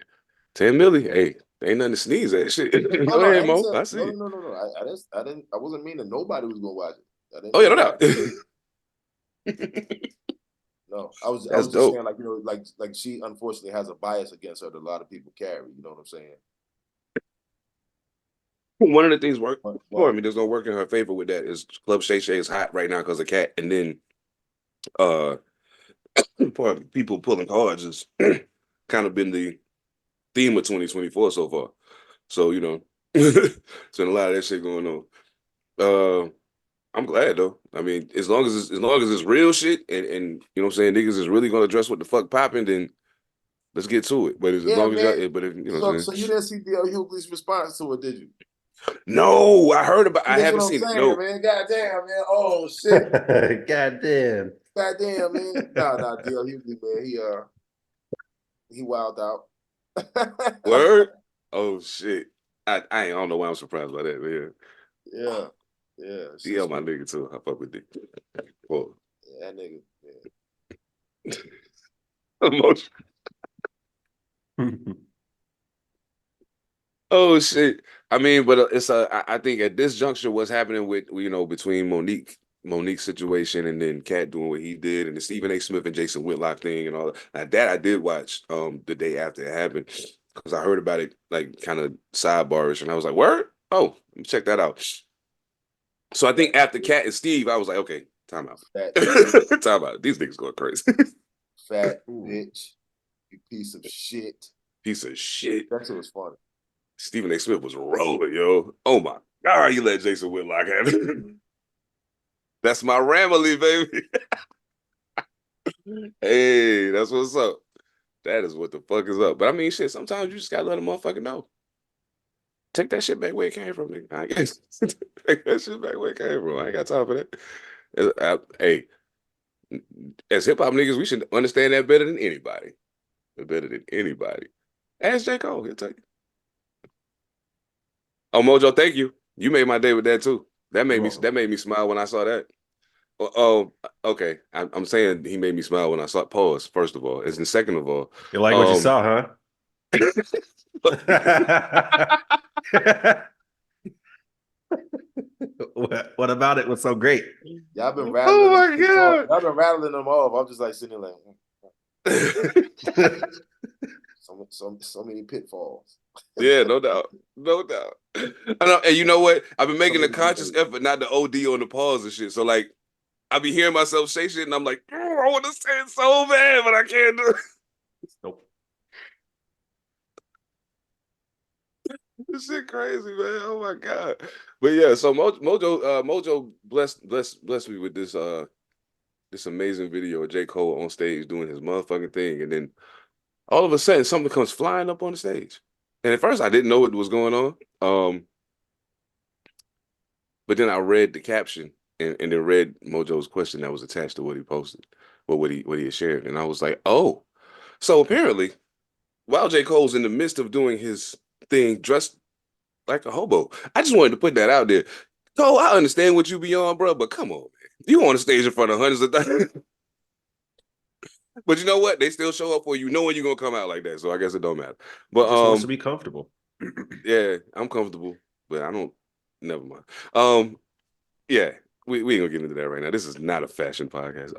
10 million. Hey, ain't nothing to sneeze at. Shit. Go ahead, Mo. I see. No. I wasn't meaning nobody was gonna watch it. Oh yeah, no doubt. No, I was just saying, like, like she unfortunately has a bias against her that a lot of people carry. You know what I'm saying? One of the things that's gonna work in her favor with that is Club Shay Shay is hot right now because of Cat, and then people pulling cards has kind of been the theme of 2024 so far. So there's been a lot of that shit going on. I'm glad though. I mean, as long as it's real shit, and you know what I'm saying, niggas is really gonna address what the fuck popping, then let's get to it. But as long as y'all, but if, so you didn't see D.L. Hughley's response to it, did you? No, I heard about. I haven't seen it. No, man. Goddamn, man. Oh shit. Goddamn, man. Nah, D.L. Hughley, man. He wilded out. Word. Oh shit. I don't know why I'm surprised by that, man. Yeah. DL my nigga too. I fuck with Dick. Well, yeah, that nigga. Yeah. Emotion. Oh shit. I mean, but it's I think at this juncture, what's happening with between Monique's situation and then Cat doing what he did, and the Stephen A. Smith and Jason Whitlock thing and all that I did watch the day after it happened, because I heard about it like kind of sidebarish, and I was like, word? Oh, check that out. So I think after Cat and Steve, I was like, okay, time out. Time out. These niggas going crazy. Fat bitch. You piece of shit. Piece of shit. That shit was funny. Stephen A. Smith was rolling, yo. Oh my God, you let Jason Whitlock have it. That's my Ramily, baby. Hey, that's what's up. That is what the fuck is up. But I mean, shit, sometimes you just gotta let a motherfucker know. Take that shit back where it came from, nigga. I guess. Take that shit back where it came from. I ain't got time for that. Hey, as hip hop niggas, we should understand that better than anybody. Better than anybody. Ask J. Cole, he'll tell you. Oh, Mojo, thank you. You made my day with that too. That made me smile when I saw that. Okay. I'm saying he made me smile when I saw pause. First of all, and second of all, You like what you saw, huh? What about it was so great? Y'all been oh rattling my them. god, Y'all been rattling them off. I'm just like sitting there like so many pitfalls. yeah, no doubt, no doubt. I know, and you know what? I've been making a many conscious details. effort not to OD on the pause and shit. So like, I be hearing myself say shit, and I'm like, I want to say it so bad, but I can't do it. Nope. This shit crazy, man. Oh my god. But yeah, so Mojo blessed me with this amazing video of J. Cole on stage doing his motherfucking thing, and then all of a sudden something comes flying up on the stage. And at first I didn't know what was going on. But then I read the caption and then read Mojo's question that was attached to what he posted, or what he had shared. And I was like, oh, so apparently while J. Cole's in the midst of doing his thing dressed like a hobo. I just wanted to put that out there. Cole, I understand what you be on, bro, but come on, man. You on the stage in front of hundreds of thousands. But you know what? They still show up for you knowing you're gonna come out like that. So I guess it don't matter. He But just wants to be comfortable. yeah, I'm comfortable, but I don't never mind. Yeah, we ain't gonna get into that right now. This is not a fashion podcast.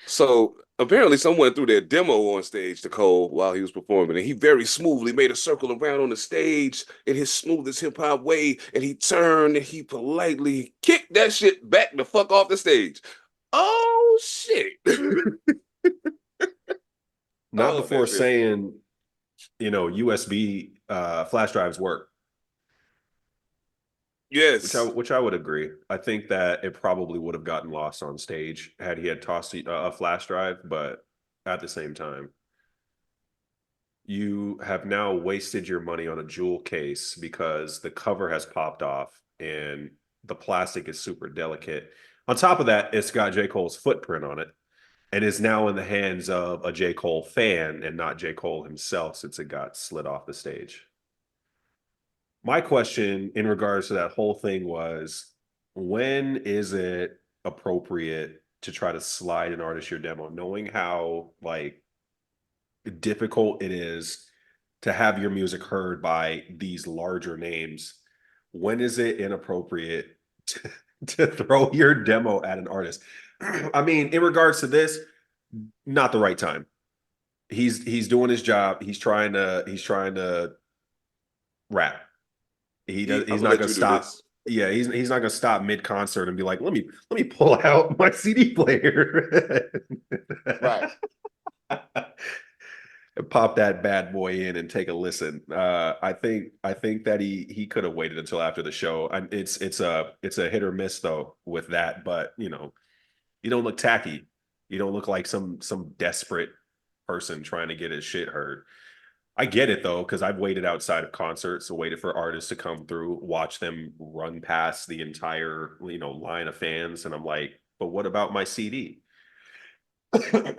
So apparently someone threw their demo on stage to Cole while he was performing, and he very smoothly made a circle around on the stage in his smoothest hip hop way, and he turned and he politely kicked that shit back the fuck off the stage. Oh shit. Not Oh, before that shit. saying, USB flash drives work, Yes. which I would agree. I think that it probably would have gotten lost on stage had he had tossed a flash drive, but at the same time, you have now wasted your money on a jewel case because the cover has popped off and the plastic is super delicate. On top of that, it's got J. Cole's footprint on it and is now in the hands of a J. Cole fan and not J. Cole himself since it got slid off the stage. My question in regards to that whole thing was, when is it appropriate to try to slide an artist your demo, knowing how like difficult it is to have your music heard by these larger names? When is it inappropriate to throw your demo at an artist? I mean, in regards to this, not the right time. He's doing his job. He's trying to rap. I'm He's gonna not let gonna you do stop. this. Yeah, he's not gonna stop mid concert and be like, let me pull out my CD player. Right. And pop that bad boy in and take a listen. I think that he could have waited until after the show. It's a hit or miss though with that, but you don't look tacky. You don't look like some desperate person trying to get his shit heard. I get it though, because I've waited outside of concerts, so waited for artists to come through, watch them run past the entire line of fans, and I'm like, but what about my CD? I'm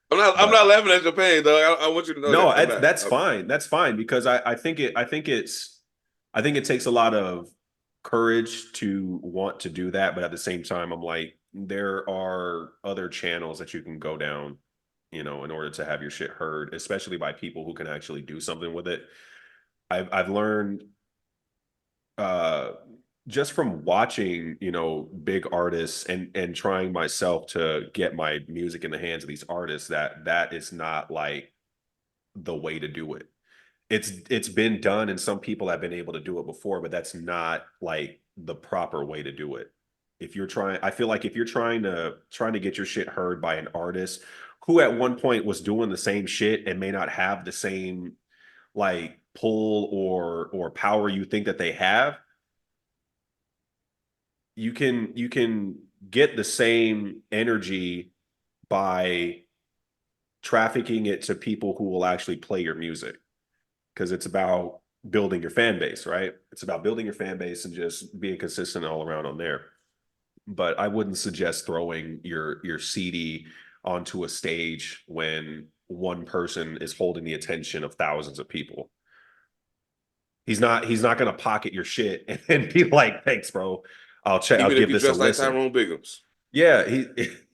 But not laughing at your pain, though. I want you to know no, that. I'm not. that's fine. That's fine because I think it takes a lot of courage to want to do that, but at the same time, I'm like, there are other channels that you can go down, in order to have your shit heard, especially by people who can actually do something with it. I've learned uh just from watching, big artists and trying myself to get my music in the hands of these artists that is not like the way to do it. It's been done and some people have been able to do it before, but that's not like the proper way to do it. I feel like if you're trying to get your shit heard by an artist who at one point was doing the same shit and may not have the same like pull or power you think that they have, you can get the same energy by trafficking it to people who will actually play your music, because it's about building your fan base, right? It's about building your fan base and just being consistent all around on there. But I wouldn't suggest throwing your CD onto a stage when one person is holding the attention of thousands of people. He's not going to pocket your shit and be like, "Thanks, bro. I'll check. Even I'll if give you this a dress like listen." Tyrone Biggums. Yeah,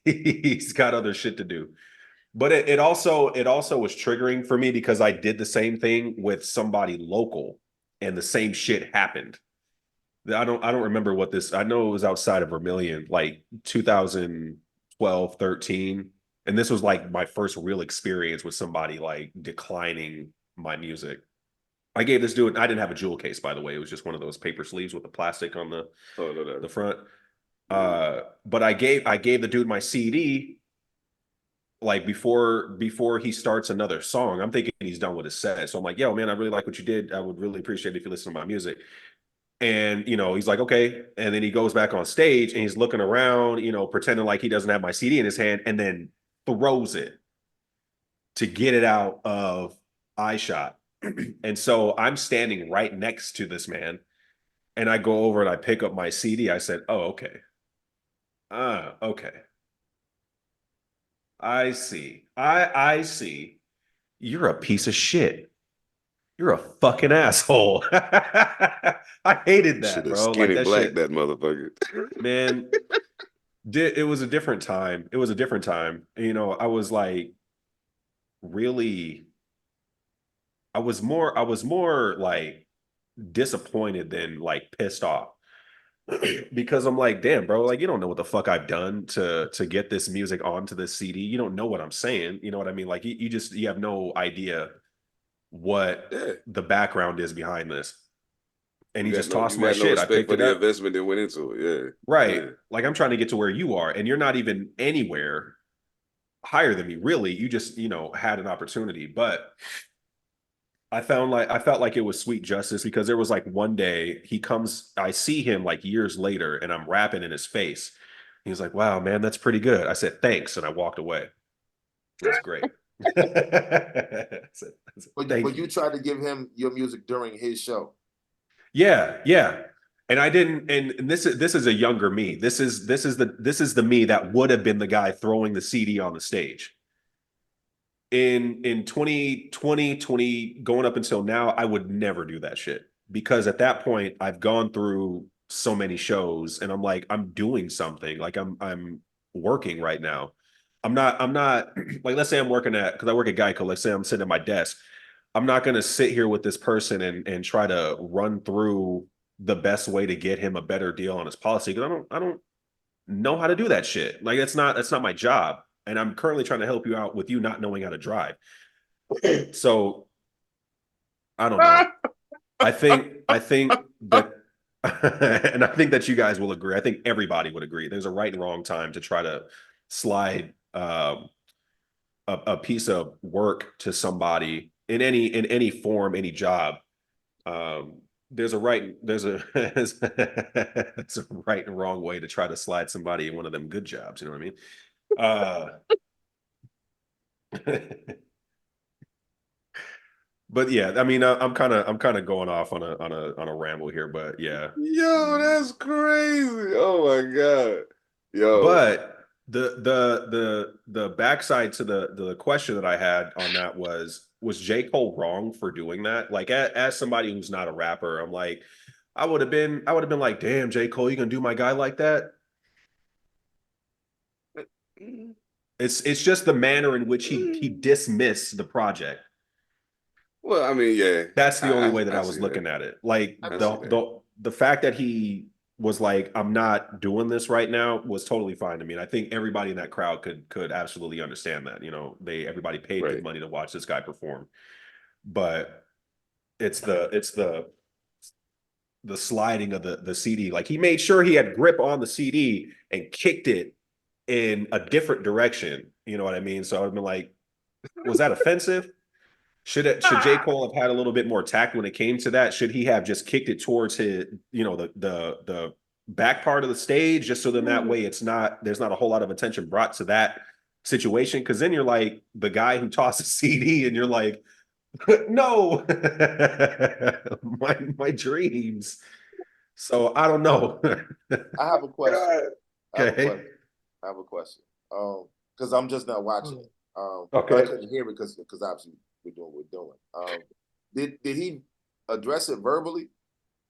he's got other shit to do. But it also was triggering for me because I did the same thing with somebody local, and the same shit happened. I don't remember what this. I know it was outside of Vermilion, like 2012, 13, and this was like my first real experience with somebody like declining my music. I gave this dude. I didn't have a jewel case, by the way. It was just one of those paper sleeves with the plastic on the front. But I gave the dude my CD like before he starts another song. I'm thinking he's done with his set, so I'm like, "Yo, man, I really like what you did. I would really appreciate it if you listen to my music." And he's like, "Okay," and then he goes back on stage and he's looking around, pretending like he doesn't have my CD in his hand, and then throws it to get it out of iShot. And so I'm standing right next to this man, and I go over and I pick up my CD. I said, "Oh, okay. Okay. I see. I see. You're a piece of shit. You're a fucking asshole." I hated that, Should have bro. Like skinny that black shit, that motherfucker. man. It was a different time. It was a different time. I was like really I was more like disappointed than like pissed off. Because I'm like, damn, bro, like you don't know what the fuck I've done to get this music onto this CD. You don't know what I'm saying. You know what I mean? Like you have no idea what Yeah. the background is behind this. And he just tossed You my got no shit. I respect picked for it the up. investment that went into it. Yeah. Right. Yeah. Like I'm trying to get to where you are, and you're not even anywhere higher than me, really. You just, had an opportunity. But I felt like it was sweet justice because there was like one day I see him like years later, and I'm rapping in his face. He was like, "Wow, man, that's pretty good." I said, "Thanks," and I walked away. That's great. I said, But "Thank you you." tried to give him your music during his show. Yeah, yeah. And I didn't. And this is a younger me. This is the me that would have been the guy throwing the CD on the stage. In 2020, going up until now, I would never do that shit because at that point I've gone through so many shows and I'm like, I'm doing something. Like I'm working right now. I'm not like, let's say I'm working because I work at Geico. Let's say I'm sitting at my desk. I'm not going to sit here with this person and try to run through the best way to get him a better deal on his policy because I don't know how to do that shit. Like that's not my job. And I'm currently trying to help you out with you not knowing how to drive. So I don't know. I think that and I think that you guys will agree. I think everybody would agree. There's a right and wrong time to try to slide a piece of work to somebody in any form, any job. There's a right there's a it's a right and wrong way to try to slide somebody in one of them good jobs. You know what I mean? But yeah, I mean, I'm kind of going off on a ramble here, but yeah. Yo, that's crazy. Oh my God. Yo. But the backside to the question that I had on that was J. Cole wrong for doing that? Like as somebody who's not a rapper, I'm like, I would have been like, damn, J. Cole, you gonna do my guy like that? It's just the manner in which he dismissed the project. Well, I mean, yeah. That's the only way that I was see looking that. at it. Like I see that. the fact that he was like, I'm not doing this right now was totally fine to me. And I think everybody in that crowd could absolutely understand that. Everybody paid good Right. money to watch this guy perform. But it's the sliding of the CD. Like he made sure he had grip on the CD and kicked it in a different direction. You know what I mean? So I've been like, was that offensive? Should J. Cole have had a little bit more tact when it came to that? Should he have just kicked it towards his, the back part of the stage, just so then that way there's not a whole lot of attention brought to that situation? Because then you're like the guy who tossed a CD, and you're like, no, my dreams. So I don't know. I have a question. Okay. I have a question. Because I'm just not watching it. Okay. I couldn't hear it because obviously we're doing. Did he address it verbally?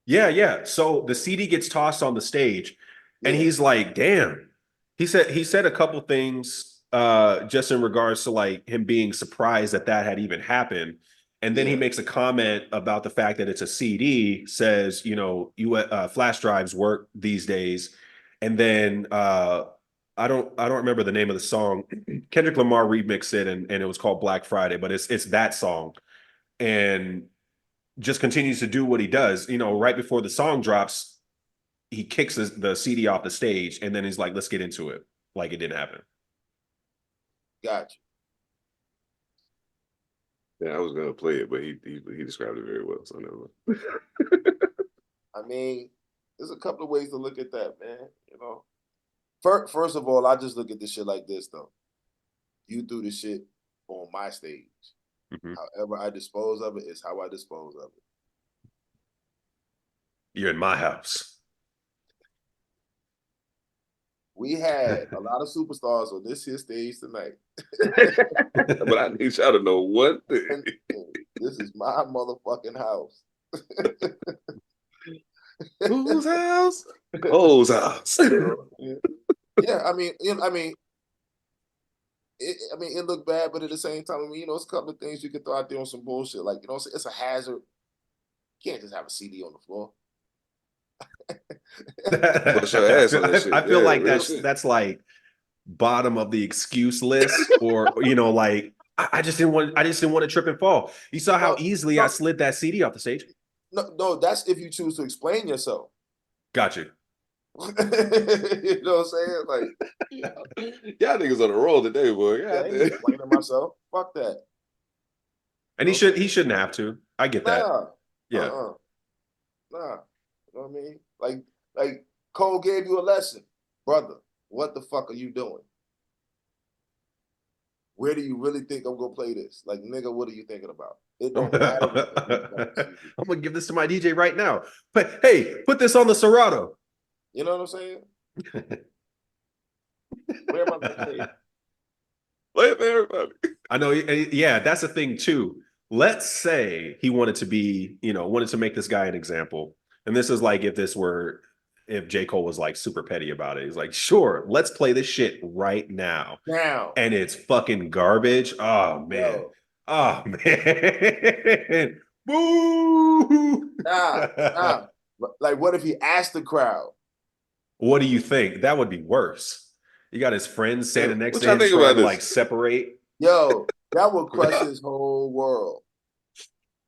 Yeah. So the CD gets tossed on the stage, and he's like, "Damn." He said a couple things just in regards to like him being surprised that had even happened. And then he makes a comment about the fact that it's a CD, says, flash drives work these days. And then I don't remember the name of the song. Kendrick Lamar remixed it, and it was called Black Friday, but it's that song. And just continues to do what he does. Right before the song drops, he kicks the CD off the stage, and then he's like, "Let's get into it," like it didn't happen. Gotcha. Yeah, I was gonna play it, but he described it very well, so never. I mean, there's a couple of ways to look at that, man. First of all, I just look at this shit like this, though. You do the shit on my stage. Mm-hmm. However I dispose of it is how I dispose of it. You're in my house. We had a lot of superstars on this here stage tonight. But I need y'all to know one thing. This is my motherfucking house. Whose house? Cole's house. Yeah, I mean, it looked bad, but at the same time, it's a couple of things you can throw out there on some bullshit. Like, it's a hazard. You can't just have a CD on the floor. I feel like that's like bottom of the excuse list, or like I just didn't want to trip and fall. You saw how easily I slid that CD off the stage. No, that's if you choose to explain yourself. Got you. You know what I'm saying? Like, y'all niggas on the roll today, boy. I ain't explaining myself. Fuck that. And he shouldn't have to. I get that. Yeah. Nah. You know what I mean? Like Cole gave you a lesson, brother. What the fuck are you doing? Where do you really think I'm gonna play this? Like, nigga, what are you thinking about? It don't matter. I'm gonna give this to my DJ right now. But hey, put this on the Serato. You know what I'm saying? Where am I gonna play it? Play it for everybody. I know. Yeah, that's the thing too. Let's say he wanted to make this guy an example. And this is like if J. Cole was like super petty about it. He's like, sure, let's play this shit right now. And it's fucking garbage. Oh, man. Yo. Oh, man. Boo! Nah. Like, what if he asked the crowd? What do you think? That would be worse. You got his friends standing next to him trying to like separate. Yo, that would crush his whole world.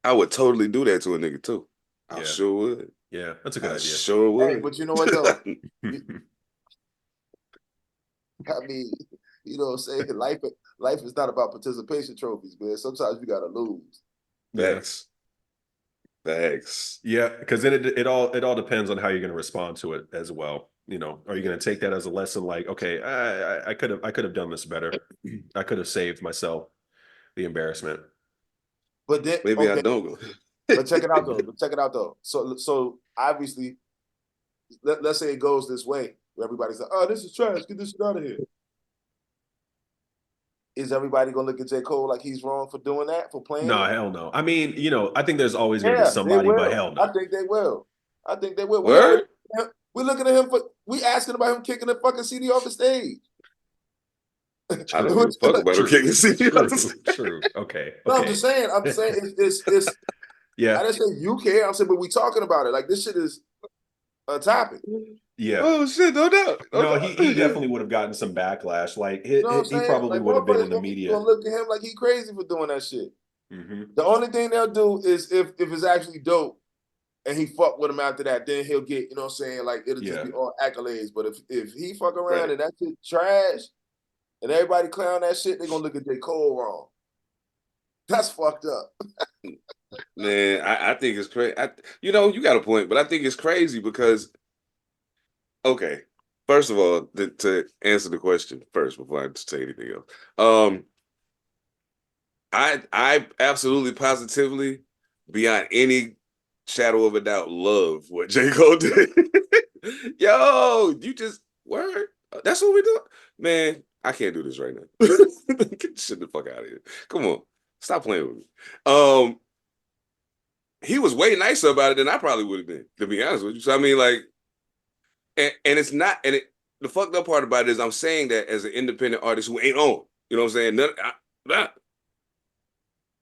I would totally do that to a nigga too. I sure would. Yeah, that's a good idea. Sure would. Hey, but you know what though? I mean, you know what I'm saying? Life is not about participation trophies, man. Sometimes you gotta lose. Thanks. Yeah, because then it all depends on how you're going to respond to it as well. Are you going to take that as a lesson? Like, okay, I could have done this better. I could have saved myself the embarrassment. But then maybe I don't. But check it out though. So obviously, let's say it goes this way, where everybody's like, "Oh, this is trash. Get this shit out of here." Is everybody gonna look at J. Cole like he's wrong for doing that, for playing? No, hell no. I mean, I think there's always gonna be somebody, but hell no. I think they will. Word? We're looking at him we asking about him kicking the fucking CD off the stage. I don't give a fuck about him kicking CD off the stage. True. Okay. No, I'm just saying it's yeah. I didn't say you care. I'm saying, but we talking about it. Like, this shit is a topic. Yeah. Oh shit, no doubt. No, he definitely would have gotten some backlash. Like he probably would have been in the media. Gonna look at him like he crazy for doing that shit. Mm-hmm. The only thing they'll do is if it's actually dope and he fuck with him after that, then he'll get, you know what I'm saying, like it'll just be all accolades. But if he fuck around and that shit trash and everybody clown that shit, they're gonna look at J. Cole wrong. That's fucked up. Man, I think it's crazy. You got a point, but I think it's crazy because, okay, first of all, to answer the question first before I say anything else, I absolutely, positively, beyond any shadow of a doubt, love what J. Cole did. Yo, you just word. That's what we do, man. I can't do this right now. Get the shit the fuck out of here. Come on, stop playing with me. he was way nicer about it than I probably would have been, to be honest with you. So I mean, like, and it's not, and the fucked up part about it is I'm saying that as an independent artist who ain't on. You know what I'm saying?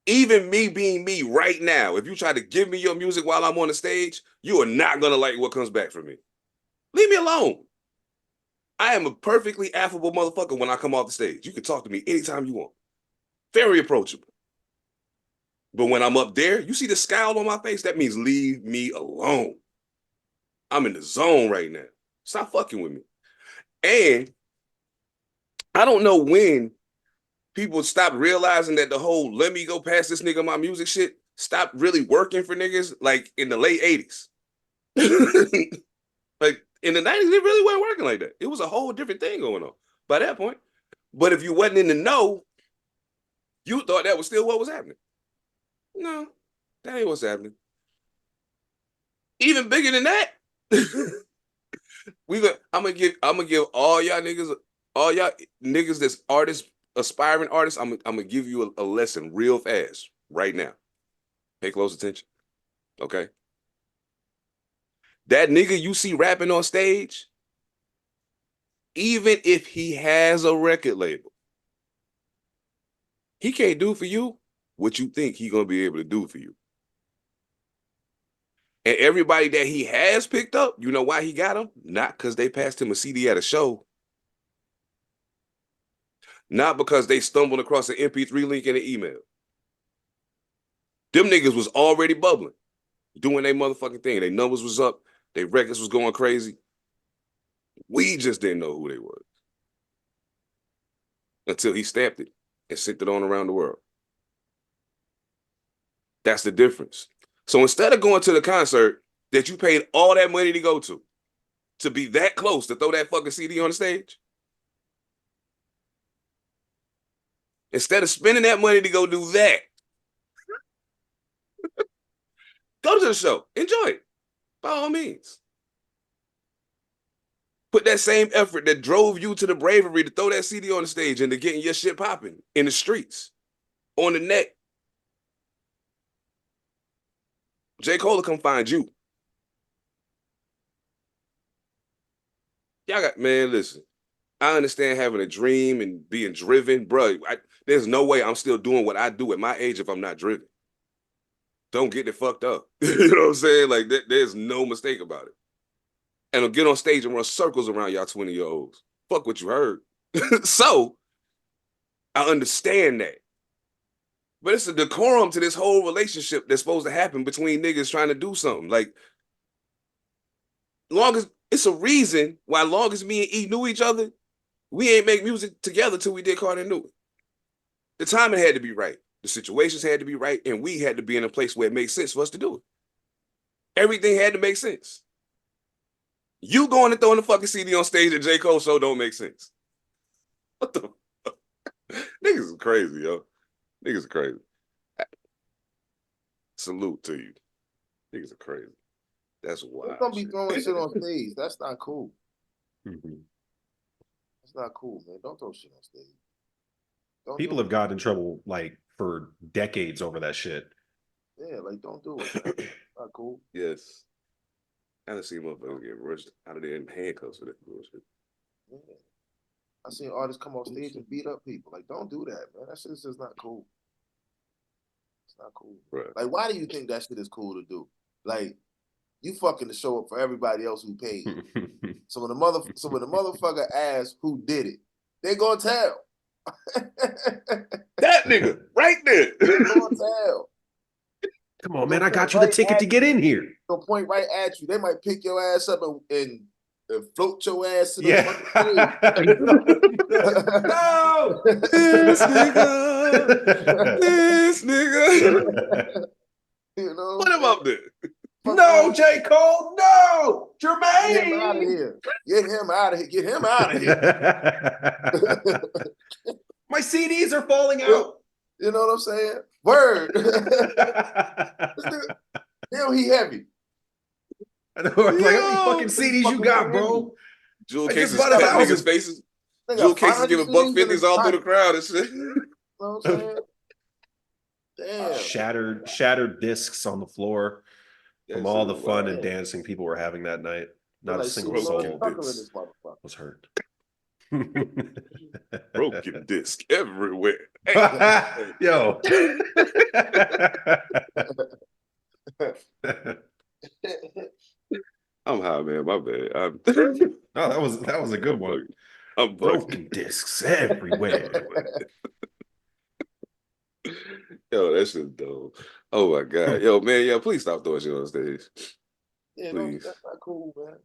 Even me being me right now, if you try to give me your music while I'm on the stage, you are not gonna like what comes back from me. Leave me alone. I am a perfectly affable motherfucker when I come off the stage. You can talk to me anytime you want. Very approachable. But when I'm up there, you see the scowl on my face, that means leave me alone. I'm in the zone right now. Stop fucking with me. And I don't know when people stop realizing that the whole let me go past this nigga my music shit stopped really working for niggas like in the late 80s. Like in the 90s, it really wasn't working like that. It was a whole different thing going on by that point. But if you wasn't in the know, you thought that was still what was happening. No, that ain't what's happening. Even bigger than that, I'm gonna give all y'all niggas that's artists, aspiring artists, I'm gonna give you a lesson real fast right now. Pay close attention. Okay. That nigga you see rapping on stage, even if he has a record label, he can't do for you what you think he gonna be able to do for you. And everybody that he has picked up, you know why he got them? Not because they passed him a CD at a show. Not because they stumbled across an MP3 link in an email. Them niggas was already bubbling, doing their motherfucking thing. Their numbers was up. Their records was going crazy. We just didn't know who they was. Until he stamped it and sent it on around the world. That's the difference. So instead of going to the concert that you paid all that money to go to be that close to throw that fucking CD on the stage, instead of spending that money to go do that, go to the show. Enjoy it. By all means. Put that same effort that drove you to the bravery to throw that CD on the stage and to getting your shit popping in the streets, on the net. J. Cole will come find you. Y'all got, man, listen. I understand having a dream and being driven, bro. There's no way I'm still doing what I do at my age if I'm not driven. Don't get it fucked up. You know what I'm saying? Like, there's no mistake about it. And I'll get on stage and run circles around y'all 20-year-olds. Fuck what you heard. So, I understand that. But it's a decorum to this whole relationship that's supposed to happen between niggas trying to do something. Like, long as it's a reason why long as me and E knew each other, we ain't make music together till we did Carter Knew It. The timing had to be right. The situations had to be right, and we had to be in a place where it makes sense for us to do it. Everything had to make sense. You going and throwing the fucking CD on stage at J. Cole show don't make sense. What the fuck? Niggas is crazy, yo. Niggas are crazy. Salute to you. Niggas are crazy. That's wild. Don't be throwing shit on stage. That's not cool. Mm-hmm. That's not cool, man. Don't throw shit on stage. People have gotten in trouble like for decades over that shit. Yeah, like don't do it. Not cool. Yes. I done seen motherfuckers get rushed out of there in handcuffs for that bullshit. Yeah. I seen artists come off stage and beat up people. Like, don't do that, man. That shit's just not cool. It's not cool. Right. Like, why do you think that shit is cool to do? Like, you fucking to show up for everybody else who paid. So when the motherfucker asks who did it, they gonna tell. That nigga right there. They gonna tell. Come on, man. I got you the ticket to get in here. They'll point right at you. They might pick your ass up and float your ass to the No! This nigga. You know? Put him up there. No, J. Cole, no! Jermaine! Get him out of here. Get him out of here. Get him out of here. My CDs are falling out. You know what I'm saying? Word. Damn, he heavy. I know. Like, how many fucking CDs you got, bro? Jewel cases pat niggas' faces. Jewel cases giving $150s all through the crowd and shit. You know what I'm saying? Damn. Shattered discs on the floor from all the fun and dancing people were having that night. Not a single soul was hurt. Broken disc everywhere. Hey. Yo. I'm high, man. My bad. No, that was a good one. I'm broken discs everywhere. Yo, that shit's dope. Oh my god. Yo, man, yo, please stop throwing shit on stage. Yeah, please. That's not cool, man.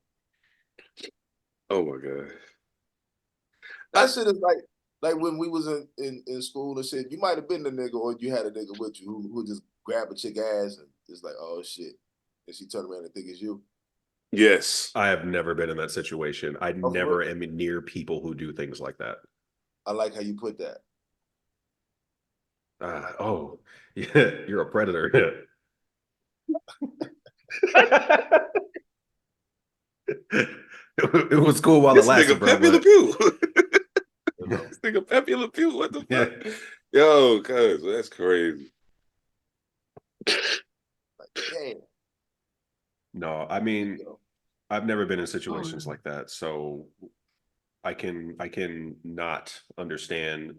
Oh my god. That shit is like when we was in school and shit, you might have been the nigga or you had a nigga with you who would just grab a chick ass and it's like, oh shit. And she turn around and think it's you. Yes. I have never been in that situation. I never am near people who do things like that. I like how you put that. Oh, yeah, you're a predator. It was cool while it lasted, bro. Pepe Le Pew. This nigga Pepe Le Pew. What the fuck? Yeah. Yo, cuz that's crazy. Damn. No, I mean, I've never been in situations like that, so I can not understand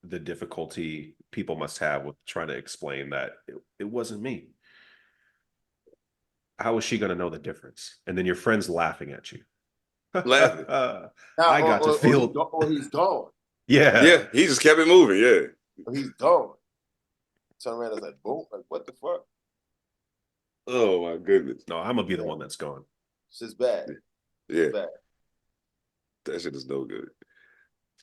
the difficulty people must have with trying to explain that it wasn't me. How is she going to know the difference? And then your friend's laughing at you. Laughing. I got to feel. Or he's gone. Yeah. Yeah, he just kept it moving. Yeah. He's gone. Turn around and like, boom, like what the fuck? Oh my goodness. No, I'm gonna be the one that's gone. It's just bad. Yeah. It's bad. That shit is no good.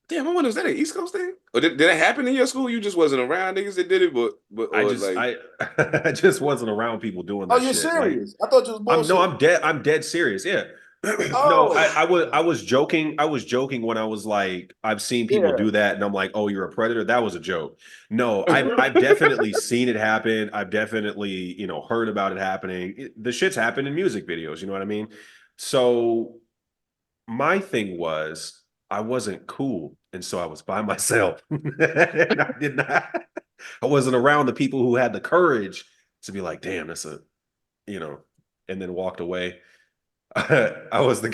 Damn, I wonder, was that an East Coast thing? Or did that happen in your school? You just wasn't around niggas that did it, but I just wasn't around people doing that. Oh, you're shit. serious? I thought you was bullshit. I'm dead serious. Yeah. Oh. No, I was joking. I was joking when I was like, I've seen people do that, and I'm like, oh, you're a predator. That was a joke. No, I've definitely seen it happen. I've definitely, heard about it happening. The shit's happened in music videos. You know what I mean? So my thing was, I wasn't cool, and so I was by myself. And I wasn't around the people who had the courage to be like, damn, that's a, and then walked away. I was the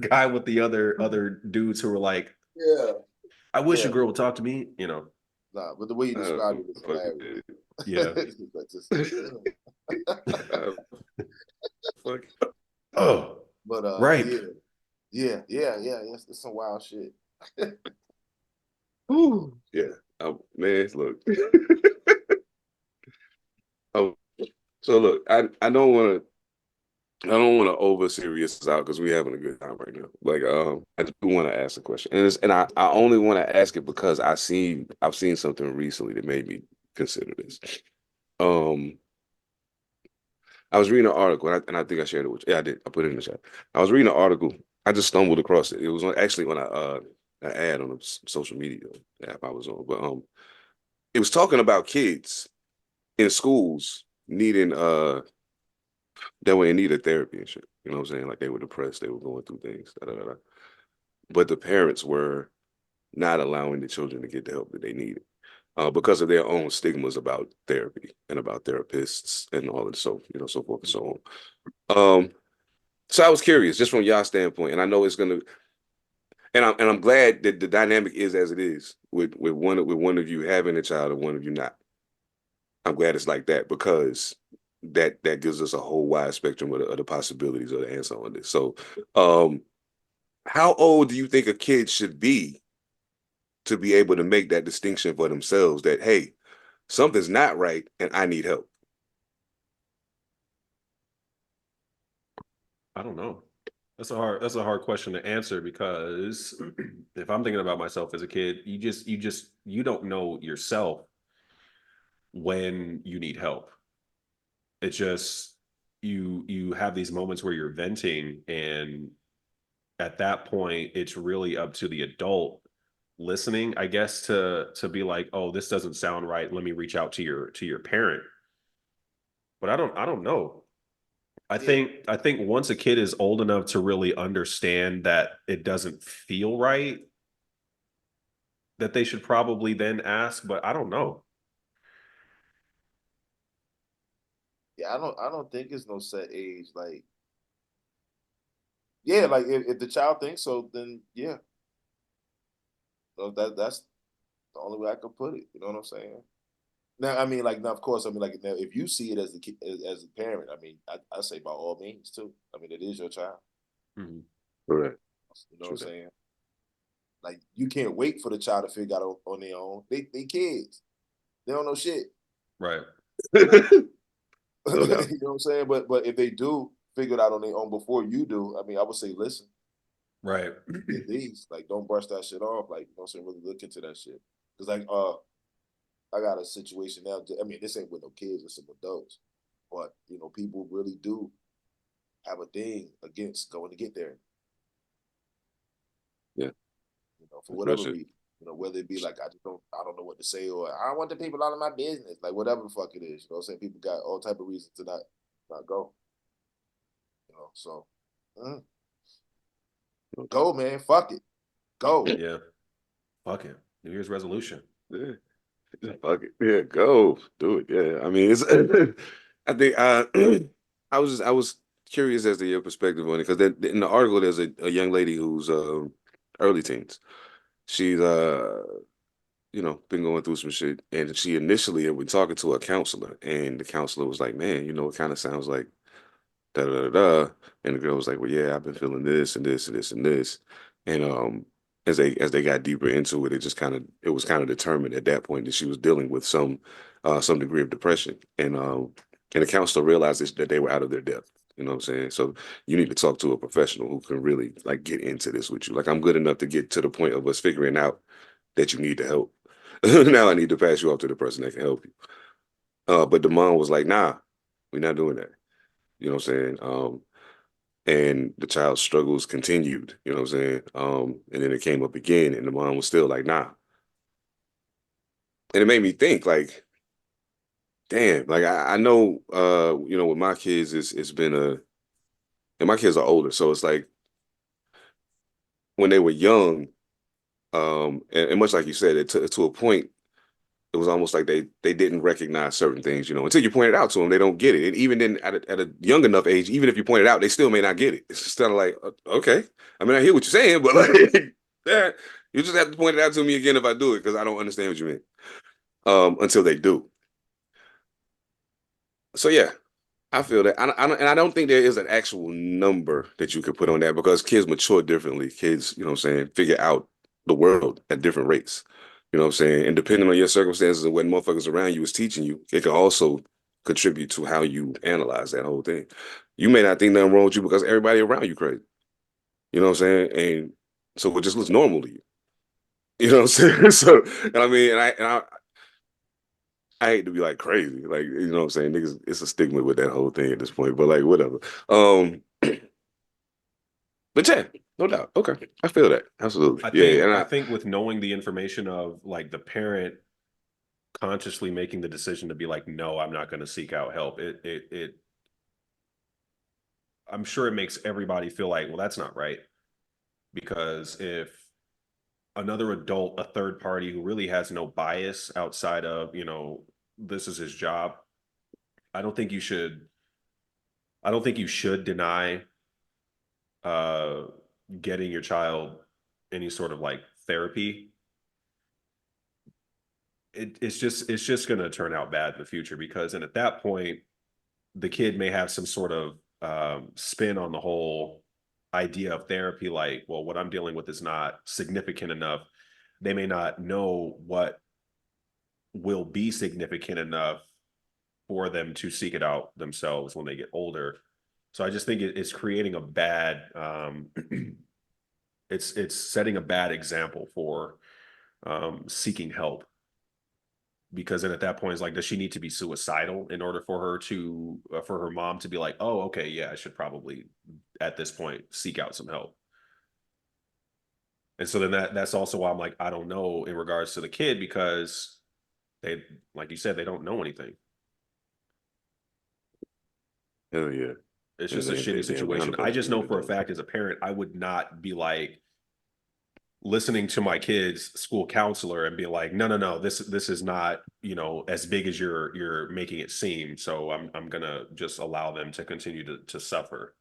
guy with the other dudes who were like, yeah, I wish a girl would talk to me, Nah, but the way you described it was hilarious. Yeah. Fuck. Oh, but right. Yeah. It's some wild shit. Ooh, yeah. Man, look. Oh, so look, I don't want to over serious this out because we're having a good time right now. Like, I do want to ask a question, and I only want to ask it because I've seen something recently that made me consider this. I was reading an article, and I think I shared it with you. Yeah, I did. I put it in the chat. I was reading an article. I just stumbled across it. It was actually on an ad on a social media app I was on, but it was talking about kids in schools needing that were in need of therapy and shit. You know what I'm saying? Like they were depressed, they were going through things, but the parents were not allowing the children to get the help that they needed because of their own stigmas about therapy and about therapists and all of so forth and so on. So I was curious, just from y'all standpoint, and I know it's gonna, and I'm glad that the dynamic is as it is with one of you having a child and one of you not. I'm glad it's like that because that gives us a whole wide spectrum of the possibilities of the answer on this. So, how old do you think a kid should be to be able to make that distinction for themselves that, hey, something's not right and I need help? I don't know. That's a hard question to answer because if I'm thinking about myself as a kid, you don't know yourself when you need help. It's just you have these moments where you're venting, and at that point it's really up to the adult listening, I guess, to be like, oh, this doesn't sound right, let me reach out to your parent. But I don't know. I think once a kid is old enough to really understand that it doesn't feel right, that they should probably then ask, but I don't know. Yeah, I don't think it's no set age. Like, yeah, like if the child thinks so, then yeah. So that's the only way I could put it. You know what I'm saying? Now, I mean, like, now, of course, I mean, like, now, if you see it as the kid, as a parent, I mean, I say by all means too. I mean, it is your child. Mhm. Correct. You know what I'm saying? Like, you can't wait for the child to figure out on their own. They kids. They don't know shit. Right. No doubt. You know what I'm saying? But if they do figure it out on their own before you do, I mean, I would say listen. Right. At least, like, don't brush that shit off. Like, you know what I'm saying? Really look into that shit. Because, like, I got a situation now. I mean, this ain't with no kids, it's some adults. But, you know, people really do have a thing against going to get there. Yeah. You know, for whatever reason. You know, whether it be like I don't know what to say, or I don't want the people out of my business. Like, whatever the fuck it is. You know what I'm saying? People got all type of reasons to not go. You know, so go, man. Fuck it. Go. Yeah. Fuck it. New Year's resolution. Yeah. Fuck it. Yeah, go. Do it. Yeah. I mean, it's I think I was curious as to your perspective on it, because in the article there's a young lady who's early teens. She's you know, been going through some shit, and she initially had been talking to a counselor, and the counselor was like, "Man, you know, it kind of sounds like da da da da," and the girl was like, "Well, yeah, I've been feeling this and this and this and this," and as they got deeper into it, it was kind of determined at that point that she was dealing with some degree of depression, and the counselor realized that they were out of their depth. You know what I'm saying? So you need to talk to a professional who can really like get into this with you. Like, I'm good enough to get to the point of us figuring out that you need the help. Now I need to pass you off to the person that can help you. But the mom was like, "Nah, we're not doing that." You know what I'm saying? And the child's struggles continued, you know what I'm saying? And then it came up again, and the mom was still like, "Nah." And it made me think, like, damn, like I know, you know, with my kids, it's been and my kids are older, so it's like when they were young, and much like you said, to a point, it was almost like they didn't recognize certain things, you know, until you point it out to them, they don't get it. And even then, at a young enough age, even if you point it out, they still may not get it. It's just kind of like, okay, I mean, I hear what you're saying, but like, yeah, you just have to point it out to me again if I do it, because I don't understand what you mean. Until they do. So yeah, I feel that, and I don't think there is an actual number that you could put on that, because kids mature differently. Kids, you know what I'm saying, figure out the world at different rates. You know what I'm saying? And depending on your circumstances and what motherfuckers around you is teaching you, it can also contribute to how you analyze that whole thing. You may not think nothing wrong with you because everybody around you crazy. You know what I'm saying? And so it just looks normal to you. You know what I'm saying? So, and I mean, I hate to be like crazy, like, you know what I'm saying, niggas. It's a stigma with that whole thing at this point, but like, whatever. But yeah, no doubt. Okay, I feel that absolutely. I think with knowing the information of like the parent consciously making the decision to be like, no, I'm not going to seek out help. I'm sure it makes everybody feel like, well, that's not right, because if another adult, a third party who really has no bias outside of, you know, this is his job, I don't think you should deny getting your child any sort of like therapy. It's just going to turn out bad in the future, because and at that point the kid may have some sort of spin on the whole idea of therapy, like, well, what I'm dealing with is not significant enough. They may not know what will be significant enough for them to seek it out themselves when they get older. So I just think it's creating a bad it's setting a bad example for seeking help, because then at that point it's like, does she need to be suicidal in order for her to for her mom to be like, oh, okay, yeah, I should probably at this point seek out some help. And so then that's also why I'm like, I don't know in regards to the kid, because they, like you said, they don't know anything. Hell yeah. It's just a shitty situation. I just know for a fact as a parent, I would not be like, listening to my kid's school counselor and being like, no, this is not, as big as you're making it seem. So I'm gonna just allow them to continue to suffer.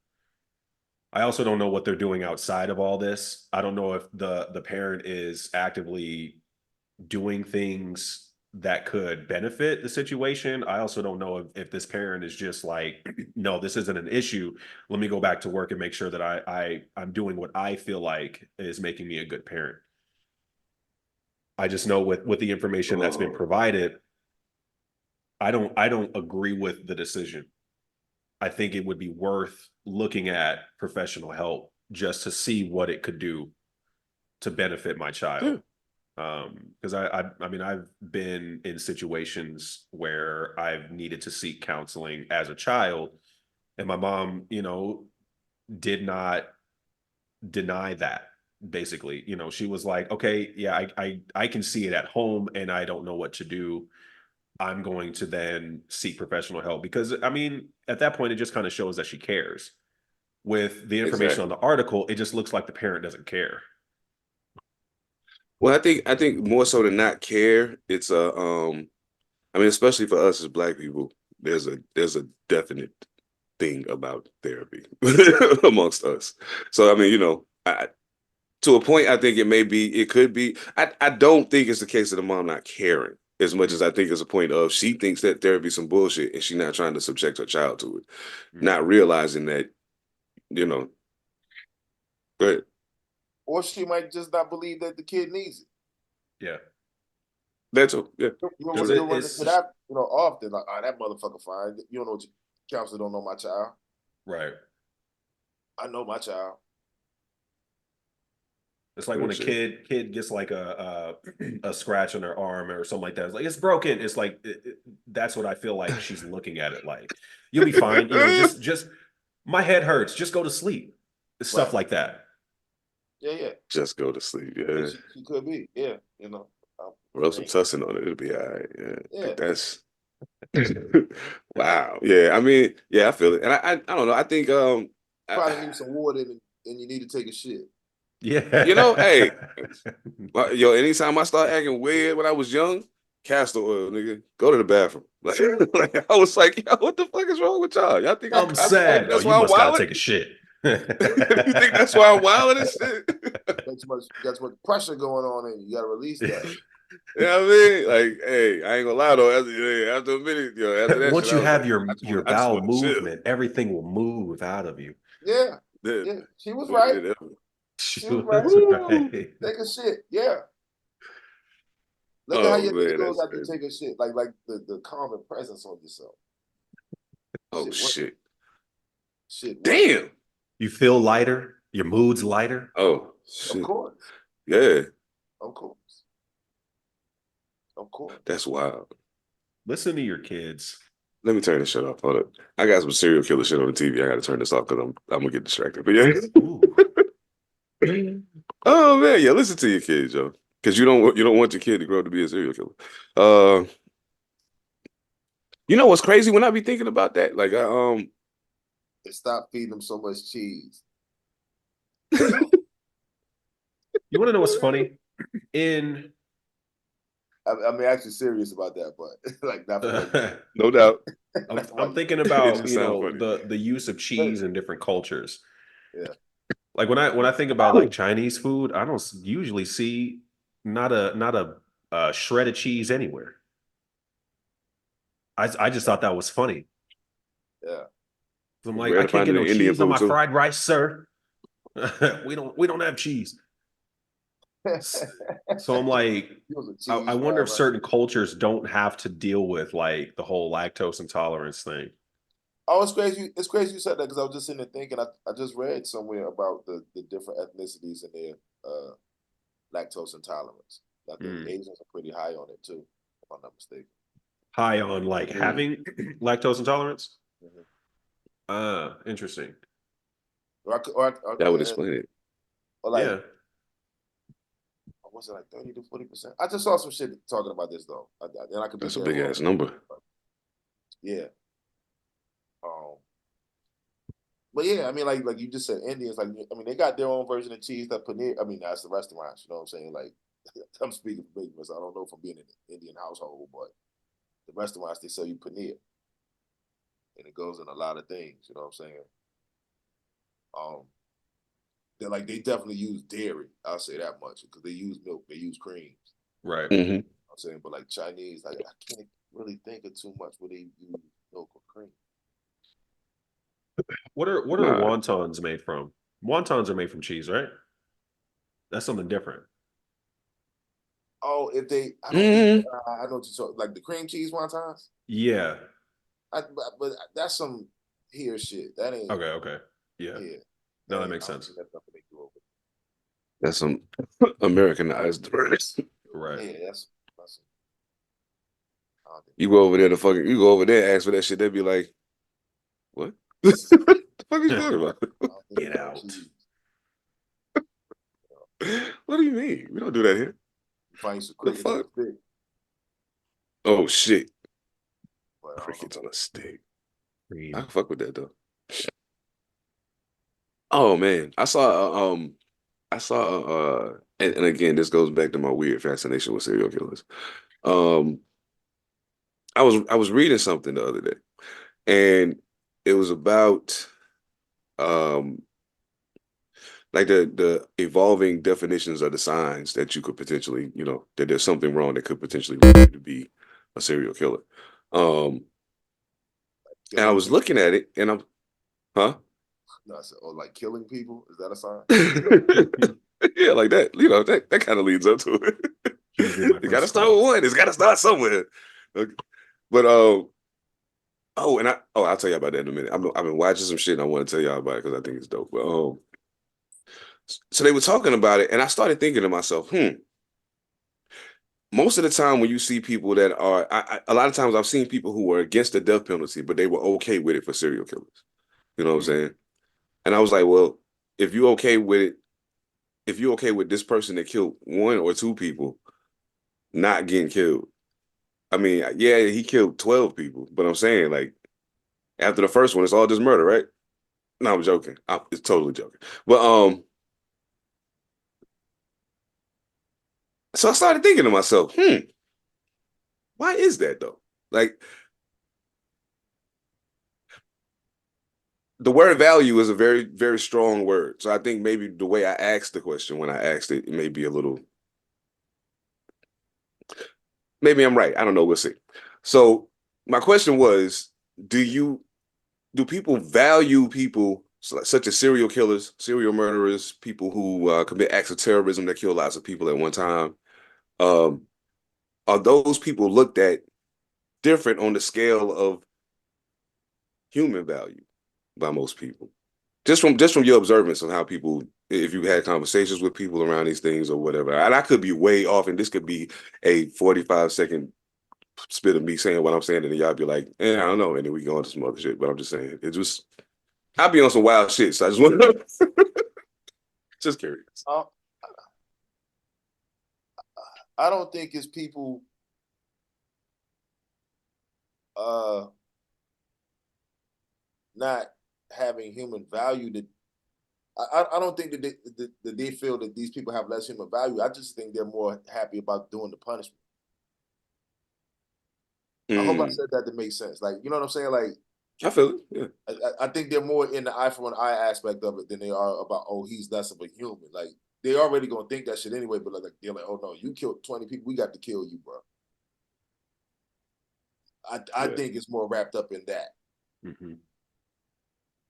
I also don't know what they're doing outside of all this. I don't know if the parent is actively doing things that could benefit the situation. I also don't know if this parent is just like, no, this isn't an issue. Let me go back to work and make sure that I'm doing what I feel like is making me a good parent. I just know with the information that's been provided, I don't agree with the decision. I think it would be worth looking at professional help just to see what it could do to benefit my child. Because I mean, I've been in situations where I've needed to seek counseling as a child, and my mom, did not deny that. Basically, she was like, okay, yeah, I can see it at home and I don't know what to do. I'm going to then seek professional help, because I mean, at that point, it just kind of shows that she cares. With the information on the article, it just looks like the parent doesn't care. Well, I think more so than not care, it's I mean, especially for us as Black people, there's a definite thing about therapy amongst us. So I mean, to a point, I think it could be. I don't think it's the case of the mom not caring as much as I think it's a point of she thinks that therapy is some bullshit and she's not trying to subject her child to it, not realizing that, go ahead. Or she might just not believe that the kid needs it. Yeah. That's all. Yeah. You'll run into that, often. Like, that motherfucker fine. You don't know what counselor don't know my child. Right. I know my child. It's like when a kid gets like a scratch on their arm or something like that. It's like, it's broken. It's like that's what I feel like she's looking at it like. You'll be fine. Just my head hurts. Just go to sleep. Stuff like that. Yeah. Just go to sleep. Yeah. She could be. Yeah. Rub some tussin on it. It'll be all right. Yeah. That's wow. Yeah. I mean, yeah, I feel it. And I don't know. I think probably need some water and you need to take a shit. Yeah. Hey, anytime I start acting weird when I was young, castor oil, nigga, go to the bathroom. Like I was like, yo, what the fuck is wrong with y'all? Y'all think I'm sad? That's you why must I'm gotta take a shit. You think that's why I'm wilding and shit? That's what pressure going on, and you gotta release that. You know what I mean? Like, hey, I ain't gonna lie though. After a minute, after that, once shit, you have like, your bowel movement, everything will move out of you. Yeah. She was right. She was right. Take a shit. Yeah. Look at how your day goes after you take a shit. Like the calm and presence on yourself. Oh shit. Shit. Damn. You feel lighter. Your mood's lighter. Oh shit. Of course. Yeah. Of course. That's wild. Listen to your kids. Let me turn this shit off. Hold up. I got some serial killer shit on the TV. I got to turn this off because I'm gonna get distracted. But yeah. Oh man, yeah. Listen to your kids, yo, because you don't want your kid to grow up to be a serial killer. You know what's crazy when I be thinking about that? Like stop feeding them so much cheese. You want to know what's funny? I'm actually serious about that, but like not no doubt. I'm thinking about the use of cheese in different cultures. Yeah. Like when I think about like Chinese food, I don't usually see not a shred of cheese anywhere. I just thought that was funny. Yeah. I'm like, I can't get no cheese on my fried rice, sir. we don't have cheese. So I'm like, I wonder if certain cultures don't have to deal with like the whole lactose intolerance thing. Oh, it's crazy. It's crazy you said that because I was just sitting there thinking. I just read somewhere about the different ethnicities and their lactose intolerance. I think Asians are pretty high on it too, if I'm not mistaken. High on like having lactose intolerance? Interesting. That would explain it. Or like, yeah. Was it like 30 to 40%? I just saw some shit talking about this though. That's a big ass number. Yeah. But yeah, I mean, like you just said, Indians, like, I mean, they got their own version of cheese that paneer. I mean, that's the restaurants, you know what I'm saying? Like, I'm speaking for big, because I don't know from being in an Indian household, but the restaurants, they sell you paneer. And it goes in a lot of things, you know what I'm saying? They're like, they definitely use dairy, I'll say that much, because they use milk, they use creams. Right. Mm-hmm. You know what I'm saying? But like Chinese, like, I can't really think of too much where they use milk or cream. What are wontons made from? Wontons are made from cheese, right? That's something different. Oh, if they, I don't Mm-hmm. think, I know what you're talking, like the cream cheese wontons? Yeah. But that's some here shit. That ain't, Okay. Yeah. yeah. No, that ain't- makes I don't sense. think that's nothing they do over That's some Americanized burgers. Right. there. Yeah, that's I don't think You go over there you go over there, ask for that shit, they'd be like, what? What the fuck are you talking about? I don't think Get it's out. cheese. What do you mean? We don't do that here. You find some What the crickets on fuck? the stick, Oh shit. but I don't know. Crickets on a stick. I Cream. can fuck with that though. Oh man. And again, this goes back to my weird fascination with serial killers. Um I was reading something the other day, and it was about um like the evolving definitions of the signs that you could potentially, that there's something wrong that could potentially lead you to be a serial killer. Um and I Killing was people. looking at it and I'm huh? No, I said, oh, like killing people? Is that a sign? Yeah, like that. That kind of leads up to it. Should be my You gotta first start call. with one. It's gotta start somewhere. Okay. But I'll tell you about that in a minute. I've been watching some shit and I want to tell y'all about it because I think it's dope. But so they were talking about it, and I started thinking to myself, most of the time when you see people that are, a lot of times I've seen people who were against the death penalty, but they were okay with it for serial killers. You know what I'm saying? And I was like, well, if you're okay with it, if you're okay with this person that killed one or two people not getting killed, I mean, yeah, he killed 12 people, but I'm saying, like, after the first one, it's all just murder, right? No, I'm joking. It's totally joking. But so I started thinking to myself, why is that though? Like, the word value is a very, very strong word. So I think maybe the way I asked the question when I asked it, it may be a little, maybe I'm right. I don't know. We'll see. So my question was, do people value people such as serial killers, serial murderers, people who commit acts of terrorism that kill lots of people at one time? Um, are those people looked at different on the scale of human value by most people? Just from your observance of how people, if you had conversations with people around these things or whatever, and I could be way off, and this could be a 45-second spit of me saying what I'm saying, and then y'all be like, I don't know, and then we go into some other shit. But I'm just saying, I'll be on some wild shit, so I just want to, just curious. I don't think it's people not having human value. That I don't think that they feel that these people have less human value. I just think they're more happy about doing the punishment. I hope I said that to make sense. Like, you know what I'm saying? Like, I feel it. Yeah. I think they're more in the eye for an eye aspect of it than they are about, oh, he's less of a human. Like, they already gonna think that shit anyway, but like they're like, oh no, you killed 20 people, we got to kill you, bro. I think it's more wrapped up in that. Mm-hmm.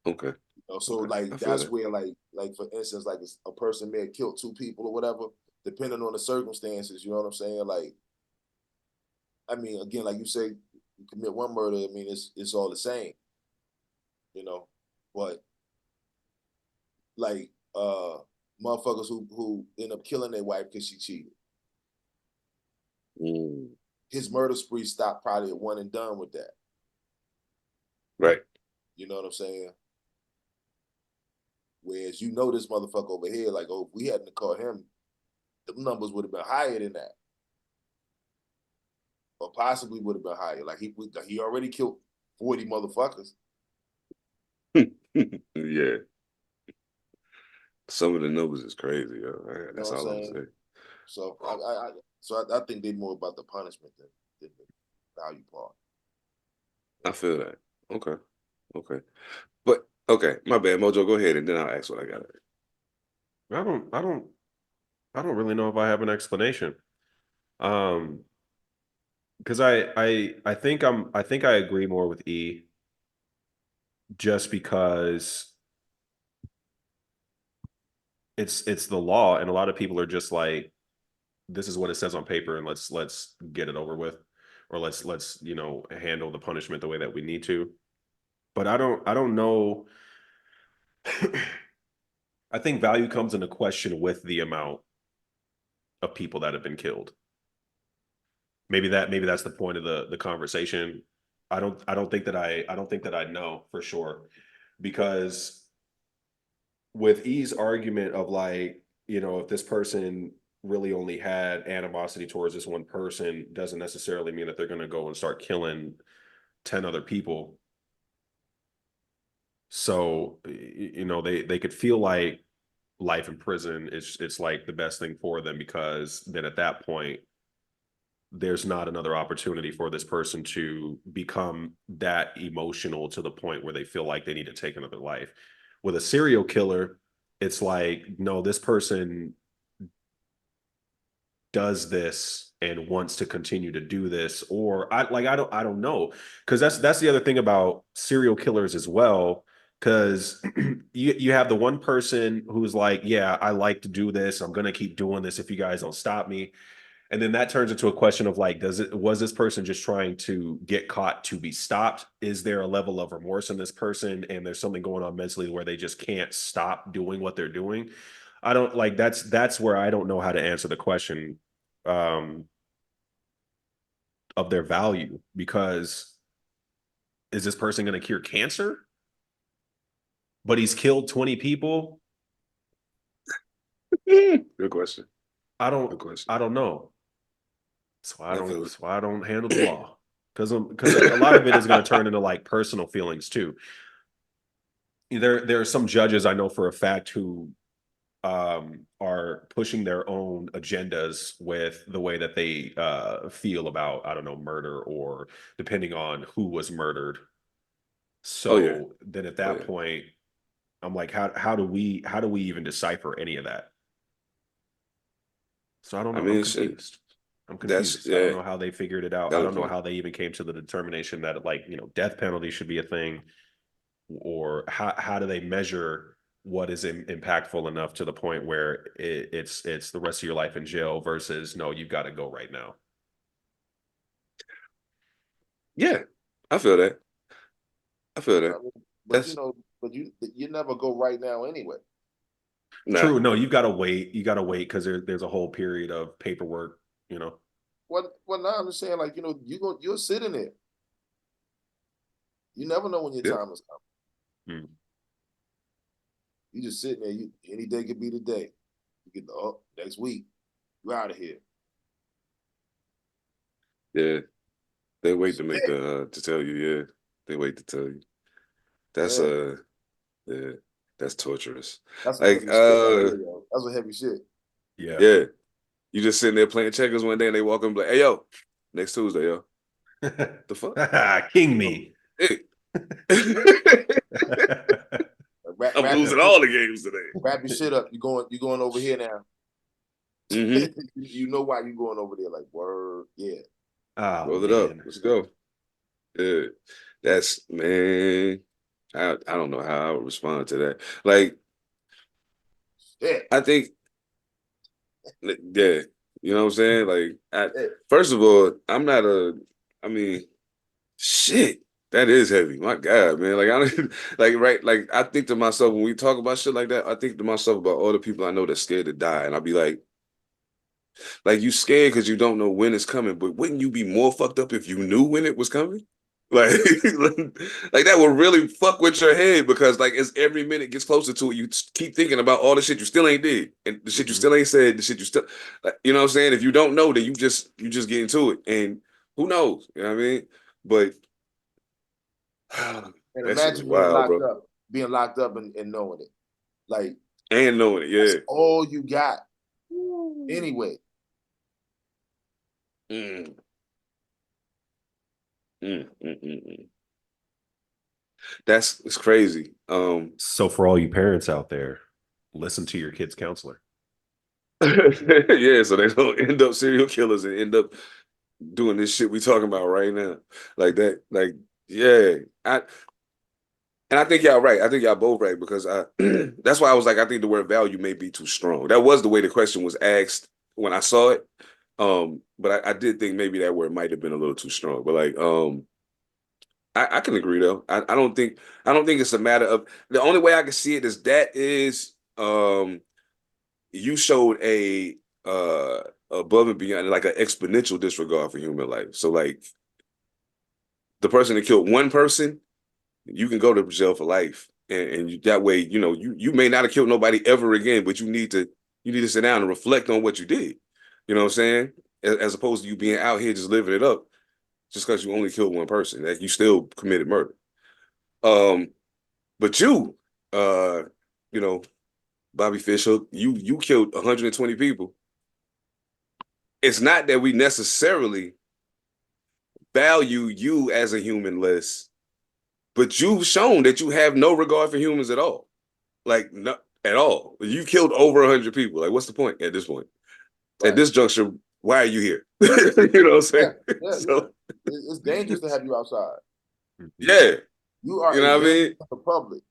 Okay. So okay. like that's where like for instance, like a person may have killed two people or whatever, depending on the circumstances. You know what I'm saying? Like, I mean, again, like you say, you commit one murder. I mean, it's all the same. You know, but like motherfuckers who end up killing their wife because she cheated. His murder spree stopped probably at one and done with that. Right. You know what I'm saying? Whereas this motherfucker over here, like, oh, if we hadn't caught him, the numbers would have been higher than that. Or possibly would have been higher. Like he already killed 40 motherfuckers. Yeah. Some of the numbers is crazy, yo. You know That's what I'm all I'm saying? saying. So I think they more about the punishment than the value part. Mm. I feel that. Okay. Okay. But okay, my bad, Mojo. Go ahead, and then I'll ask what I got. I don't really know if I have an explanation. Because I think I agree more with E, just because it's the law, and a lot of people are just like, this is what it says on paper, and let's get it over with, or let's handle the punishment the way that we need to. But I don't know. I think value comes into question with the amount of people that have been killed. Maybe that's the point of the conversation. I don't think that I know for sure, because with E's argument of like, if this person really only had animosity towards this one person, doesn't necessarily mean that they're going to go and start killing 10 other people. So, they could feel like life in prison it's like the best thing for them, because then at that point there's not another opportunity for this person to become that emotional to the point where they feel like they need to take another life. With a serial killer, it's like, no, this person does this and wants to continue to do this, or I don't know, because that's the other thing about serial killers as well, because you have the one person who's like, yeah, I like to do this, I'm going to keep doing this if you guys don't stop me. And then that turns into a question of like, was this person just trying to get caught to be stopped? Is there a level of remorse in this person, and there's something going on mentally where they just can't stop doing what they're doing? I don't like, that's where I don't know how to answer the question um of their value, because is this person going to cure cancer? But he's killed 20 people. Good question. Good question. I don't know. I feel it. That's why I don't handle the law, because a lot of it is going to turn into like personal feelings too. There are some judges I know for a fact who are pushing their own agendas with the way that they feel about, I don't know, murder, or depending on who was murdered. Oh yeah. So then at Oh that yeah. point, I'm like, how do we even decipher any of that? So I don't I know. I'm mean, shit. confused. I'm That's confused. I don't yeah. know how they figured it out. I Valid don't know point. how they even came to the determination that, like, death penalty should be a thing, or how do they measure what is impactful enough to the point where it's the rest of your life in jail versus, no, you've got to go right now. Yeah, I feel that. I feel I that. mean, but That's you never go right now anyway. nah. True. No, you've got to wait. You got to wait, because there's a whole period of paperwork. Well, now I'm just saying, like, you're sitting there. You never know when your Yeah. time is coming. Hmm. You just sitting there. Any day could be the day. You get next week. You out of here. Yeah. They wait to make Shit. to tell you. Yeah. They wait to tell you. That's Yeah, yeah. That's torturous. that's some Like heavy shit right there, yo. That's some heavy shit. Yeah. yeah. You just sitting there playing checkers one day, and they walk in like, "Hey yo, next Tuesday, yo." The fuck? King me. Hey. Wrap, I'm wrap your losing shit, all the games today. wrap your shit up. You going over here now. Mm-hmm. You know why you going over there? Like, word, yeah. Oh Roll it up. man. Let's go. Yeah. That's man. I don't know how I would respond to that. Like, Shit. I think, yeah, you know what I'm saying? Like, Yeah. first of all, I'm not I mean, shit, that is heavy. My God, man. Like, I don't, like, right, like, I think to myself, when we talk about shit like that, I think to myself about all the people I know that's scared to die. And I'll be like, you scared because you don't know when it's coming, but wouldn't you be more fucked up if you knew when it was coming? Like, like that would really fuck with your head, because like as every minute gets closer to it, you keep thinking about all the shit you still ain't did, and the shit you still ain't said, the shit you still, like, you know what I'm saying? If you don't know, then you just get into it, and who knows? You know what I mean? But And that shit is imagine being wild, locked bro. up. being locked up and knowing it. Like, and knowing it, yeah. That's all you got. Anyway. Mm. It's crazy. So for all you parents out there, listen to your kid's counselor. Yeah, so they don't end up serial killers and end up doing this shit we talking about right now. Like that, like, yeah. I think y'all right. I think y'all both right, because that's why I was like, I think the word value may be too strong. That was the way the question was asked when I saw it. But I did think maybe that word might have been a little too strong. But like, I can agree though. I don't think it's a matter of, the only way I can see it is you showed a above and beyond, like an exponential disregard for human life. So like, the person that killed one person, you can go to jail for life, and that way, you may not have killed nobody ever again, but you need to sit down and reflect on what you did. You know what I'm saying? As opposed to you being out here just living it up, just because you only killed one person, that you still committed murder. But you, Bobby Fishhook, you killed 120 people. It's not that we necessarily value you as a human less, but you've shown that you have no regard for humans at all. Like, no, at all. You killed over 100 people. Like, what's the point at this point? Right. At this juncture, why are you here? You know what I'm saying? Yeah, so it's dangerous to have you outside. Yeah. You are, you know what I mean? To the public.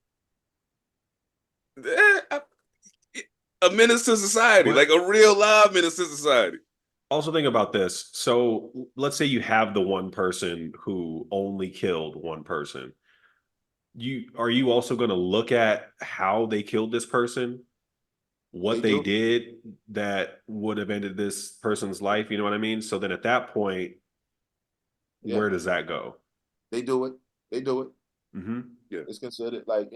A menace to society, like a real live menace to society. Also think about this. So let's say you have the one person who only killed one person. Are you also going to look at how they killed this person, what they did that would have ended this person's life? You know what I mean? So then at that point, where does that go? They do it. Mm-hmm. Yeah, it's considered, like,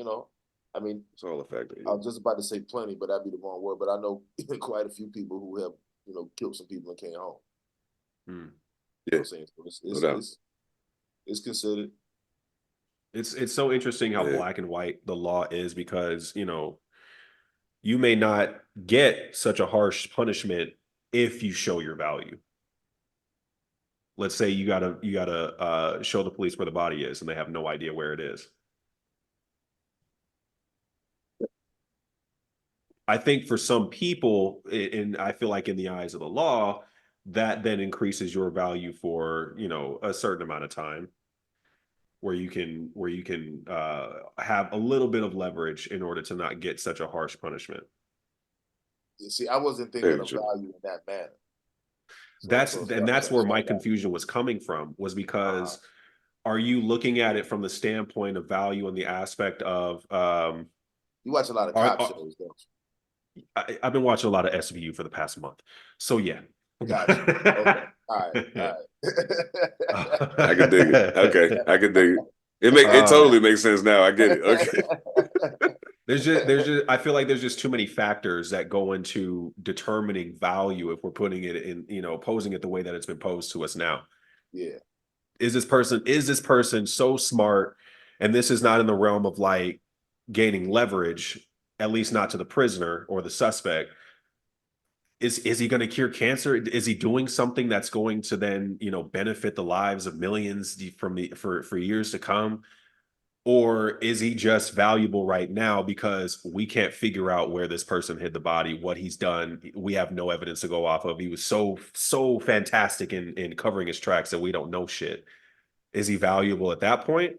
I mean, it's all a factor. I was just about to say plenty, but that'd be the wrong word. But I know quite a few people who have, killed some people and came home. Yeah, you know what I'm saying? So it's considered. It's so interesting how black and white the law is, because you may not get such a harsh punishment if you show your value. Let's say you gotta show the police where the body is, and they have no idea where it is. I think for some people, and I feel like in the eyes of the law, that then increases your value for a certain amount of time, where you can have a little bit of leverage in order to not get such a harsh punishment. You see, I wasn't thinking of value in that manner. That's where my confusion was coming from, was because are you looking at it from the standpoint of value and the aspect of you watch a lot of cop shows, don't you? I've been watching a lot of SVU for the past month, so yeah. Gotcha. Okay. All right. I can dig it. Okay, I can dig it. It totally makes sense now. I get it. Okay. There's just I feel like there's just too many factors that go into determining value if we're putting it in, posing it the way that it's been posed to us now. Yeah. Is this person so smart, and this is not in the realm of like gaining leverage, at least not to the prisoner or the suspect. Is he going to cure cancer? Is he doing something that's going to then, benefit the lives of millions for years to come? Or is he just valuable right now because we can't figure out where this person hid the body, what he's done? We have no evidence to go off of. He was so fantastic in covering his tracks that we don't know shit. Is he valuable at that point?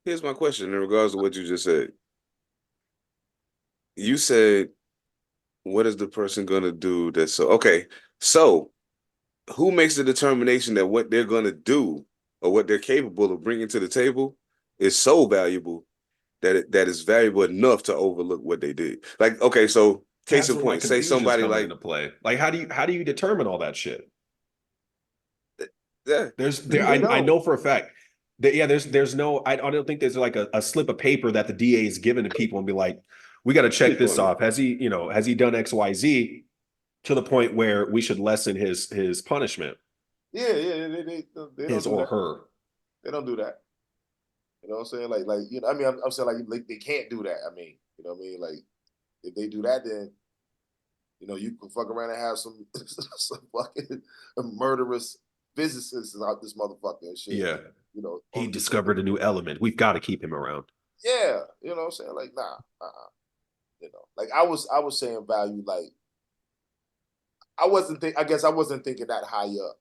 Here's my question in regards to what you just said. You said, what is the person going to do that's okay? So who makes the determination that what they're going to do or what they're capable of bringing to the table is so valuable that is valuable enough to overlook what they did? Like, okay, so case in point, say somebody like into play. Like, how do you determine all that shit? Yeah, I know for a fact that there's no, I don't think there's like a slip of paper that the DA is giving to people and be like, we got to check this off. Has he done XYZ to the point where we should lessen his punishment? Yeah, they his or her. They don't do that. You know what I'm saying? Like you know, I mean, I'm saying like they can't do that. I mean, you know what I mean? Like if they do that, then you know you can fuck around and have some some fucking murderous physicists out this motherfucker and shit. Yeah. You know, He discovered a new element. We've got to keep him around. Yeah, you know what I'm saying? Like, nah, you know, like I was saying value, like I guess I wasn't thinking that high up.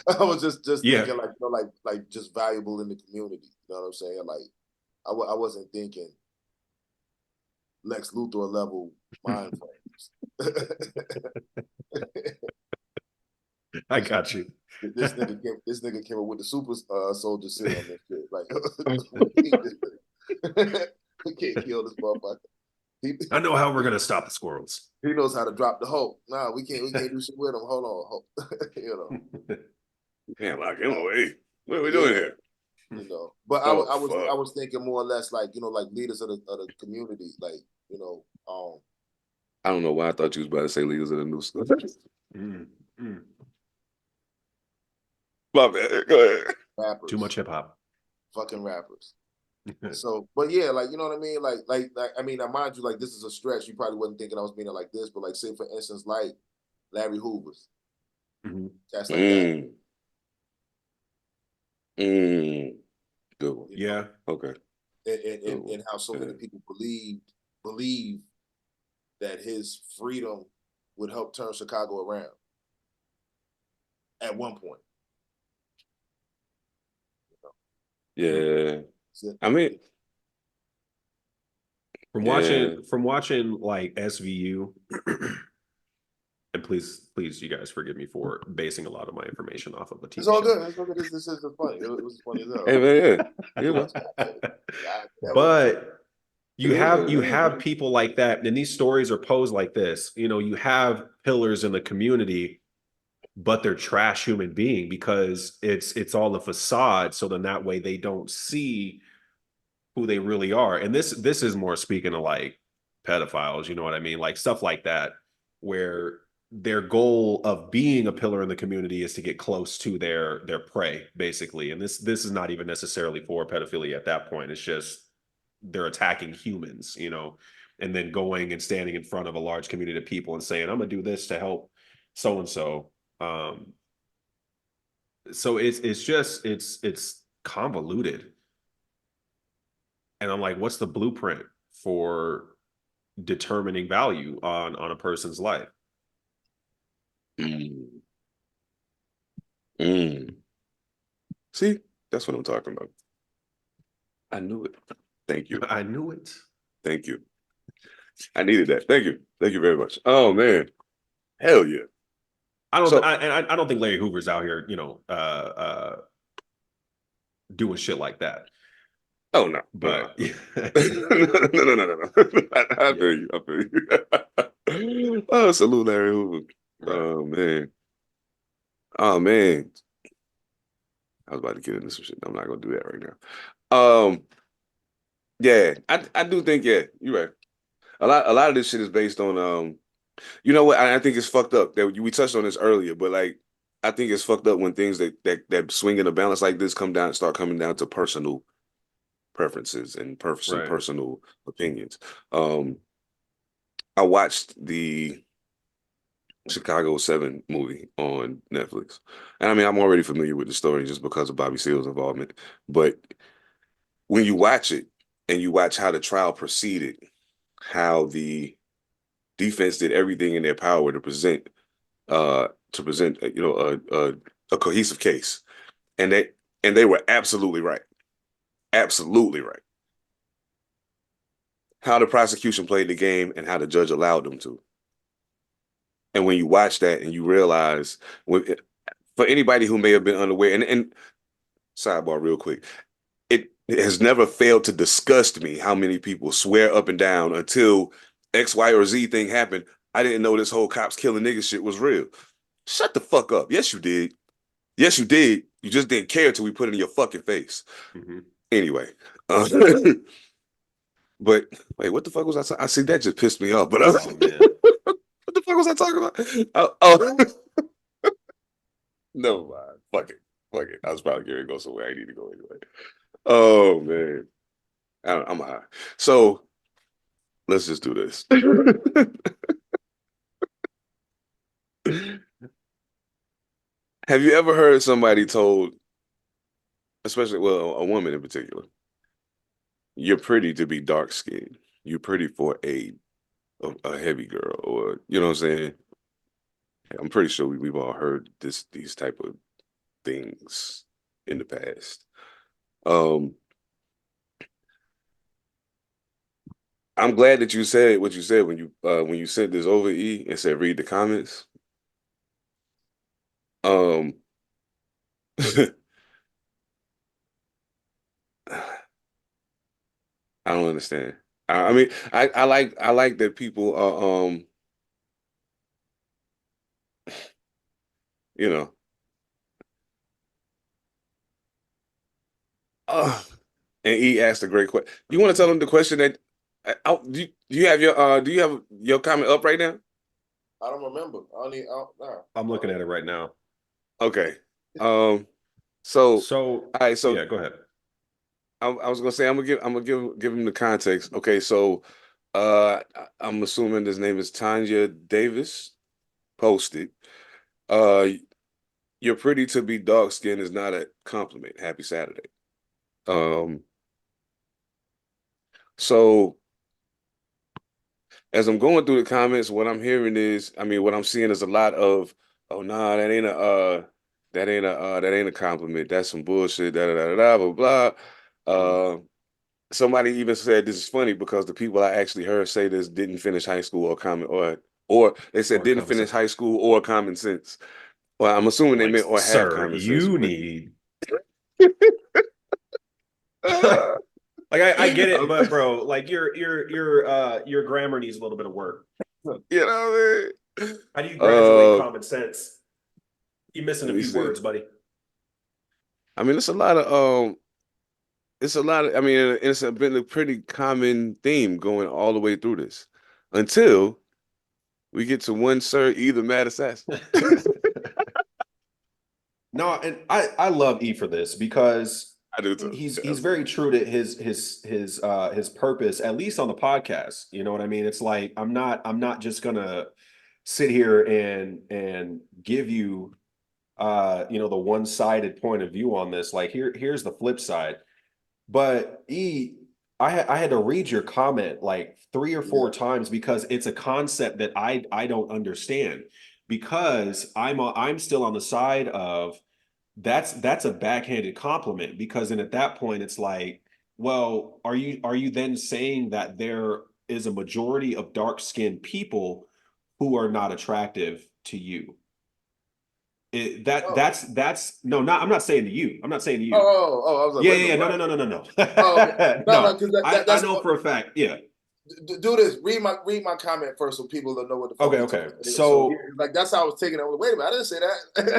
I was just thinking like, you know, like just valuable in the community. You know what I'm saying? Like I wasn't thinking Lex Luthor level mind frames. I got you. This nigga came up with the super soldier serum and shit. Like we can't kill this motherfucker. I know how we're gonna stop the squirrels. He knows how to drop the Hulk. Nah, we can't do shit with him. Hold on, you know. Can't lock him away. What are we doing here? You know, but I was thinking more or less like, you know, like leaders of the community, like, you know, I don't know why I thought you was about to say leaders of the new school. My bad. Go ahead. Rappers. Too much hip hop. Fucking rappers. So, but yeah, like, you know what I mean? Like, I mean, now mind you, like, this is a stretch. You probably wasn't thinking I was meaning like this, but like, say for instance, like Larry Hoover's. That's like that. Good one. Yeah. Okay. And how so many people believe that his freedom would help turn Chicago around at one point. You know? Yeah. I mean, from watching like SVU, and please, you guys forgive me for basing a lot of my information off of a TV It's all show. good. It's all good. This is funny. It was funny as hell. Hey man, yeah. You know. But you have people like that, and these stories are posed like this. You know, you have pillars in the community, but they're trash human being because it's all a facade. So then that way they don't see who they really are. And this is more speaking of like pedophiles, you know what I mean? Like stuff like that, where their goal of being a pillar in the community is to get close to their prey, basically. And this is not even necessarily for pedophilia at that point. It's just they're attacking humans, you know, and then going and standing in front of a large community of people and saying, I'm gonna do this to help so and so. So it's convoluted. And I'm like, what's the blueprint for determining value on a person's life? See, that's what I'm talking about. I knew it. Thank you. I knew it. Thank you. I needed that. Thank you. Thank you very much. Oh man, hell yeah. I don't think Larry Hoover's out here, you know, doing shit like that. Oh no, but no. I feel you. Oh, salute Larry Hoover. Right. Oh man. I was about to get into some shit. I'm not gonna do that right now. Yeah, I do think, yeah, you're right. A lot of this shit is based on you know what, I think it's fucked up that we touched on this earlier, but like I think it's fucked up when things that swing in a balance like this start coming down to personal preferences and personal opinions. I watched the Chicago 7 movie on Netflix. And I mean, I'm already familiar with the story just because of Bobby Seale's involvement. But when you watch it and you watch how the trial proceeded, how the defense did everything in their power to present you know, a cohesive case. And they were absolutely right. Absolutely right. How the prosecution played the game and how the judge allowed them to. And when you watch that and you realize, for anybody who may have been unaware, and sidebar real quick, it has never failed to disgust me how many people swear up and down until X, Y, or Z thing happened. I didn't know this whole cops killing niggas shit was real. Shut the fuck up. Yes, you did. Yes, you did. You just didn't care till we put it in your fucking face. Anyway. But wait, what the fuck was I talking? I see that just pissed me off. But what the fuck was I talking about? No, fuck it. I was probably going to go somewhere I need to go anyway. Oh man, I'm high. So let's just do this. Have you ever heard somebody told, especially well, a woman in particular, you're pretty to be dark skinned. You're pretty for a heavy girl, or you know what I'm saying? I'm pretty sure we've all heard these type of things in the past. Um, I'm glad that you said what you said when you sent this over, E, and said read the comments. Um, I don't understand. I mean, I like that people are you know uh, and E asked a great question. You want to tell him the question that do you have your comment up right now? I don't remember. Nah. I'm looking at it right now. Okay. Um so So, all right, so yeah, go ahead. I was gonna say I'm gonna give him the context. Okay, so I'm assuming his name is Tanya Davis posted. Uh you're pretty to be dark skinned is not a compliment. Happy Saturday. Um so as I'm going through the comments, what I'm hearing is, I mean, what I'm seeing is a lot of, oh nah, that ain't a compliment. That's some bullshit. Da da da da blah blah. Uh, somebody even said this is funny because the people I actually heard say this didn't finish high school or they said Or didn't common finish sense. high school or common sense. Well, I'm assuming they Like, meant or have sir, common sense, you but need uh, like I get it, I'm- but bro, like your grammar needs a little bit of work. you know what I mean? How do you graduate Uh, common sense? You're missing let a me few see. words, buddy. I mean, it's a lot of I mean it's been a pretty common theme going all the way through this until we get to one Sir Either Mad Assassin. No, and I love E for this because I do too. he's Absolutely. very true to his purpose, at least on the podcast. You know what I mean? It's like I'm not just gonna sit here and give you the one-sided point of view on this. Like here's the flip side. But E, I had to read your comment like 3 or 4 Yeah. times because it's a concept that I don't understand because I'm still on the side of that's a backhanded compliment because then at that point it's like, well, are you then saying that there is a majority of dark-skinned people who are not attractive to you? It, that Oh. that's no, not I'm not saying to you. I'm not saying to Oh, you. oh, oh, I was like, Yeah, wait a yeah, yeah. minute, No, what? no, no, no, no, Oh, okay. no. No, no, No. because I that's know for a fact. Yeah. do this. Read my comment first so people don't know what the fuck Okay, you okay. talking about. So So like that's how I was taking it. Wait a minute, I didn't say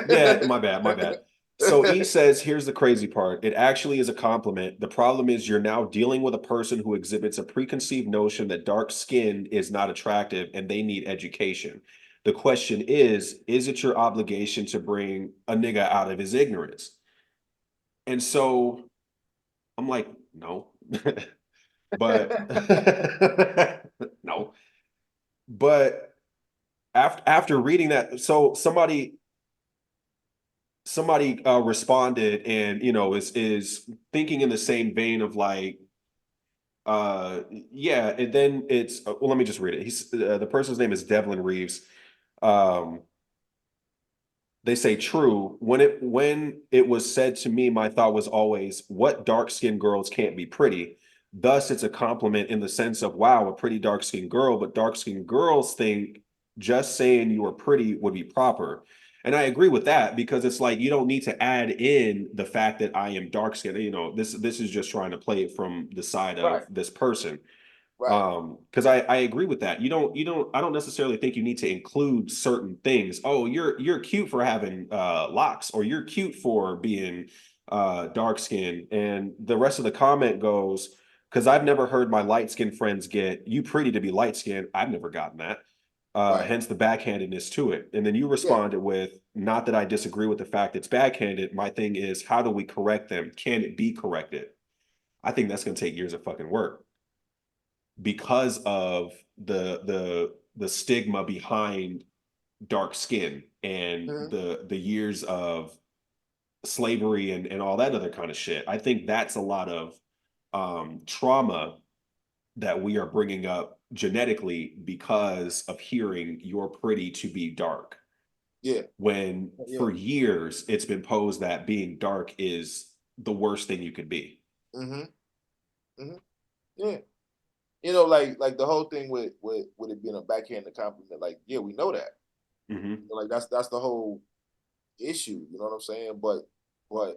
yeah, my bad, my bad. So E that. says, here's the crazy part. It actually is a compliment. The problem is you're now dealing with a person who exhibits a preconceived notion that dark skin is not attractive and they need education. The question is it your obligation to bring a nigga out of his ignorance? And so I'm like, no. But no. But after reading that, so somebody responded and is thinking in the same vein of like yeah, and then it's well, let me just read it. He's the person's name is Devlin Reeves. um they say true. When it was said to me, my thought was always, what dark-skinned girls can't be pretty? Thus it's a compliment in the sense of, wow, a pretty dark-skinned girl. But dark-skinned girls think just saying you are pretty would be proper. And I agree with that because it's like you don't need to add in the fact that I am dark-skinned. This is just trying to play it from the side of Right, this person. right, Because I agree with that. I don't necessarily think you need to include certain things. Oh, you're cute for having locks, or you're cute for being dark skinned. And the rest of the comment goes, because I've never heard my light skinned friends get you pretty to be light skinned. I've never gotten that. right. Hence the backhandedness to it. And then you Yeah, responded with, not that I disagree with the fact it's backhanded. My thing is, how do we correct them? Can it be corrected? I think that's going to take years of fucking work because of the stigma behind dark skin and the years of slavery and all that other kind of shit. I think that's a lot of trauma that we are bringing up genetically because of hearing you're pretty to be dark. Yeah. When for years it's been posed that being dark is the worst thing you could be. Yeah. You know, like the whole thing with it being a backhanded compliment, like, yeah, we know that. Like that's the whole issue, you know what I'm saying? But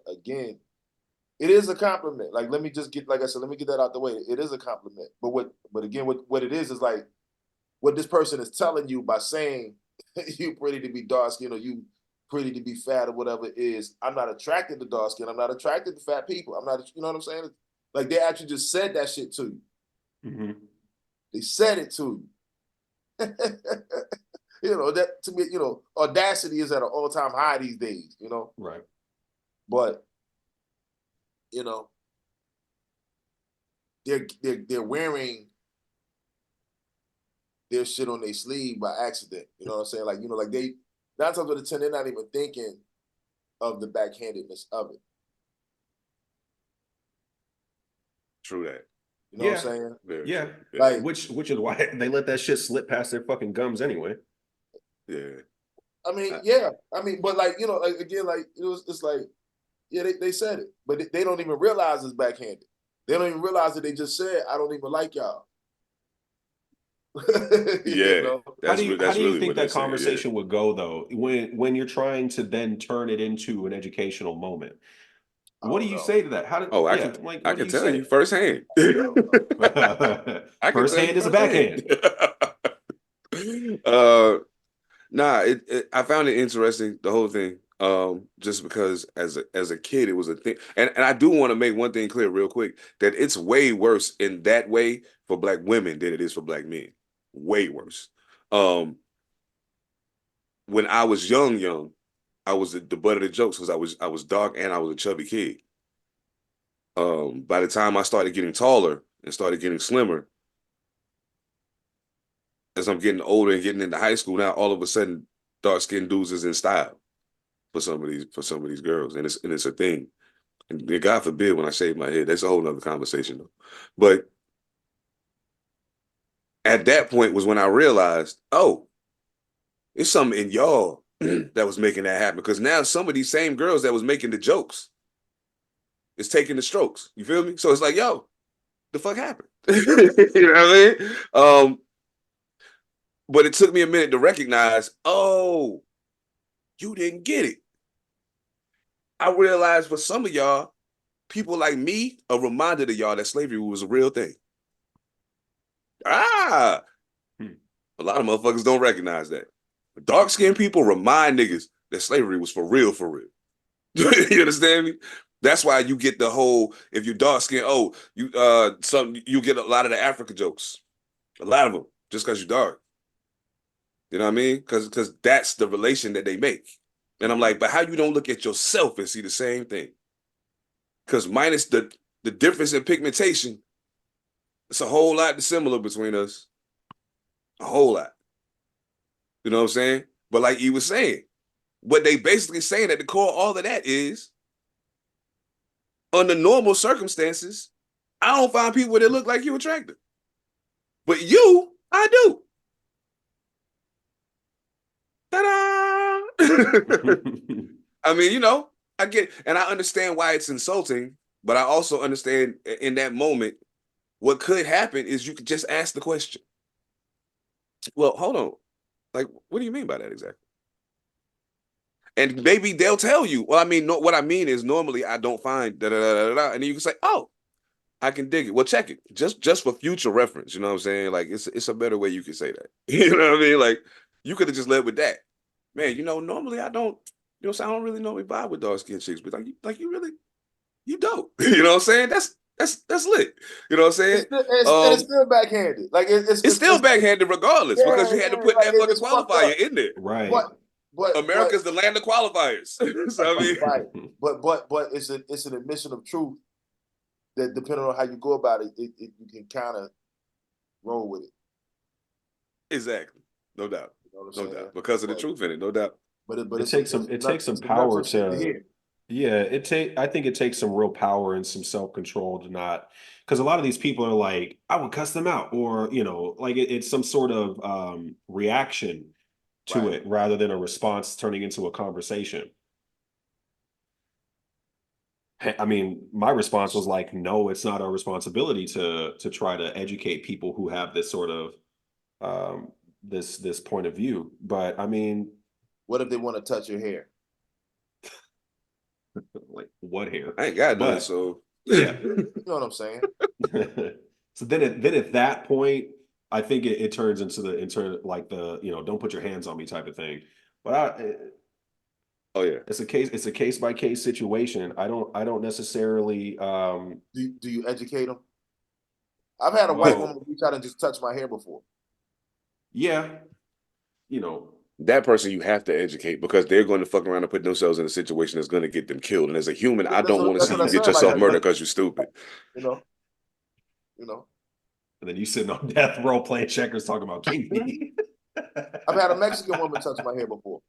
again, it is a compliment. Like, let me just get, like I said, let me get that out the way. It is a compliment. But again, what it is like what this person is telling you by saying you pretty to be dark skinned or you pretty to be fat or whatever is, I'm not attracted to dark skin. I'm not attracted to fat people. I'm not, you know what I'm saying? Like, they actually just said that shit to you. They said it to you. You know, that to me, you know, audacity is at an all-time high these days, you know? Right. But, you know, they're wearing their shit on their sleeve by accident. You know what I'm saying? Like, you know, like they 9 times out of 10, they're not even thinking of the backhandedness of it. True that. You know what I'm saying? Very yeah. true. Like, which is why they let that shit slip past their fucking gums anyway. Yeah. I mean, yeah. I mean, but like, you know, like again, like it's like, yeah, they said it, but they don't even realize it's backhanded. They don't even realize that they just said, I don't even like y'all. Yeah. You know? How do you think that conversation would go though, when you're trying to then turn it into an educational moment? What do you say to that? How do I can tell you firsthand. Firsthand is a backhand. Nah, I found it interesting, the whole thing. Just because as a kid it was a thing. And I do want to make one thing clear real quick, that it's way worse in that way for black women than it is for black men. Way worse. When I was young, I was the butt of the jokes because I was dark and I was a chubby kid. By the time I started getting taller and started getting slimmer, as I'm getting older and getting into high school now, all of a sudden, dark-skinned dudes is in style for some of these girls, and it's a thing. And God forbid when I shave my head, that's a whole nother conversation though. But at that point was when I realized, oh, it's something in y'all that was making that happen. Because now some of these same girls that was making the jokes is taking the strokes. You feel me? So it's like, yo, the fuck happened? You know what I mean? But it took me a minute to recognize, oh, you didn't get it. I realized for some of y'all, people like me, a reminder to y'all that slavery was a real thing. A lot of motherfuckers don't recognize that. Dark-skinned people remind niggas that slavery was for real, for real. You understand me? That's why you get the whole, if you're dark-skinned, you get a lot of the Africa jokes. A lot of them, just because you're dark. You know what I mean? Because that's the relation that they make. And I'm like, but how you don't look at yourself and see the same thing? Because minus the difference in pigmentation, it's a whole lot similar between us. A whole lot. You know what I'm saying? But like you was saying, what they basically saying at the core of all of that is, under normal circumstances, I don't find people that look like you attractive. But you, I do. Ta-da! I mean, you know, I get, and I understand why it's insulting, but I also understand in that moment, what could happen is you could just ask the question. Well, hold on. Like, what do you mean by that exactly? And maybe they'll tell you. Well, I mean, what I mean is normally I don't find da-da-da-da-da, and then you can say, oh, I can dig it. Well, check it. Just for future reference, you know what I'm saying? Like, it's a better way you can say that. You know what I mean? Like, you could have just led with that. Man, you know, normally I don't, you know, I don't really know we vibe with dark-skinned chicks, but like you really, you dope. You know what I'm saying? That's lit. You know what I'm saying? It's still backhanded. Like it's still backhanded regardless, because you had to put that fucking qualifier in there. Right. But America's the land of qualifiers. So I mean, right. But it's an admission of truth that depending on how you go about it, you can kind of roll with it. Exactly. No doubt. You know what I'm No saying? doubt. Because of the But truth in it, no doubt. It takes some it's nuts power and shit to to hear. yeah, I think it takes some real power and some self-control to not because a lot of these people are like, I would cuss them out, or like it's some sort of reaction to Right. it rather than a response turning into a conversation. I mean, my response was like, no, it's not our responsibility to try to educate people who have this sort of this point of view. But I mean, What if they want to touch your hair? like what hair? I ain't got none, But so yeah. You know what I'm saying? So then at that point, I think it turns into like the don't put your hands on me type of thing. But oh yeah. it's a case by case situation. I don't necessarily Do you educate them? I've had a white Well, woman reach out and just touch my hair before. yeah, that person you have to educate because they're going to fuck around and put themselves in a situation that's going to get them killed. And as a human, I don't want to see That's what I you get said. yourself Like, murdered because you're stupid. you know, you know. and then you sitting on death row playing checkers talking about King Me. I've had a Mexican woman touch my hair before.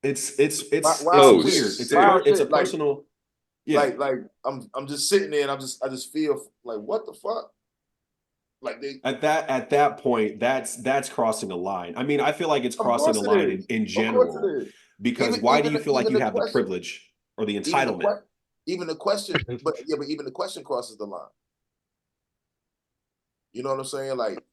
It's Wild weird. shit. It's Wild it's a shit. Like, personal. Yeah. like I'm just sitting there and I just feel like, what the fuck? Like they At that point, that's crossing a line. I mean, I feel like it's of crossing a course it line is. in Of course general it is. because why do you feel like even you the have the question, privilege or the even the entitlement? even the question, but even the question crosses the line. You know what I'm saying? Like,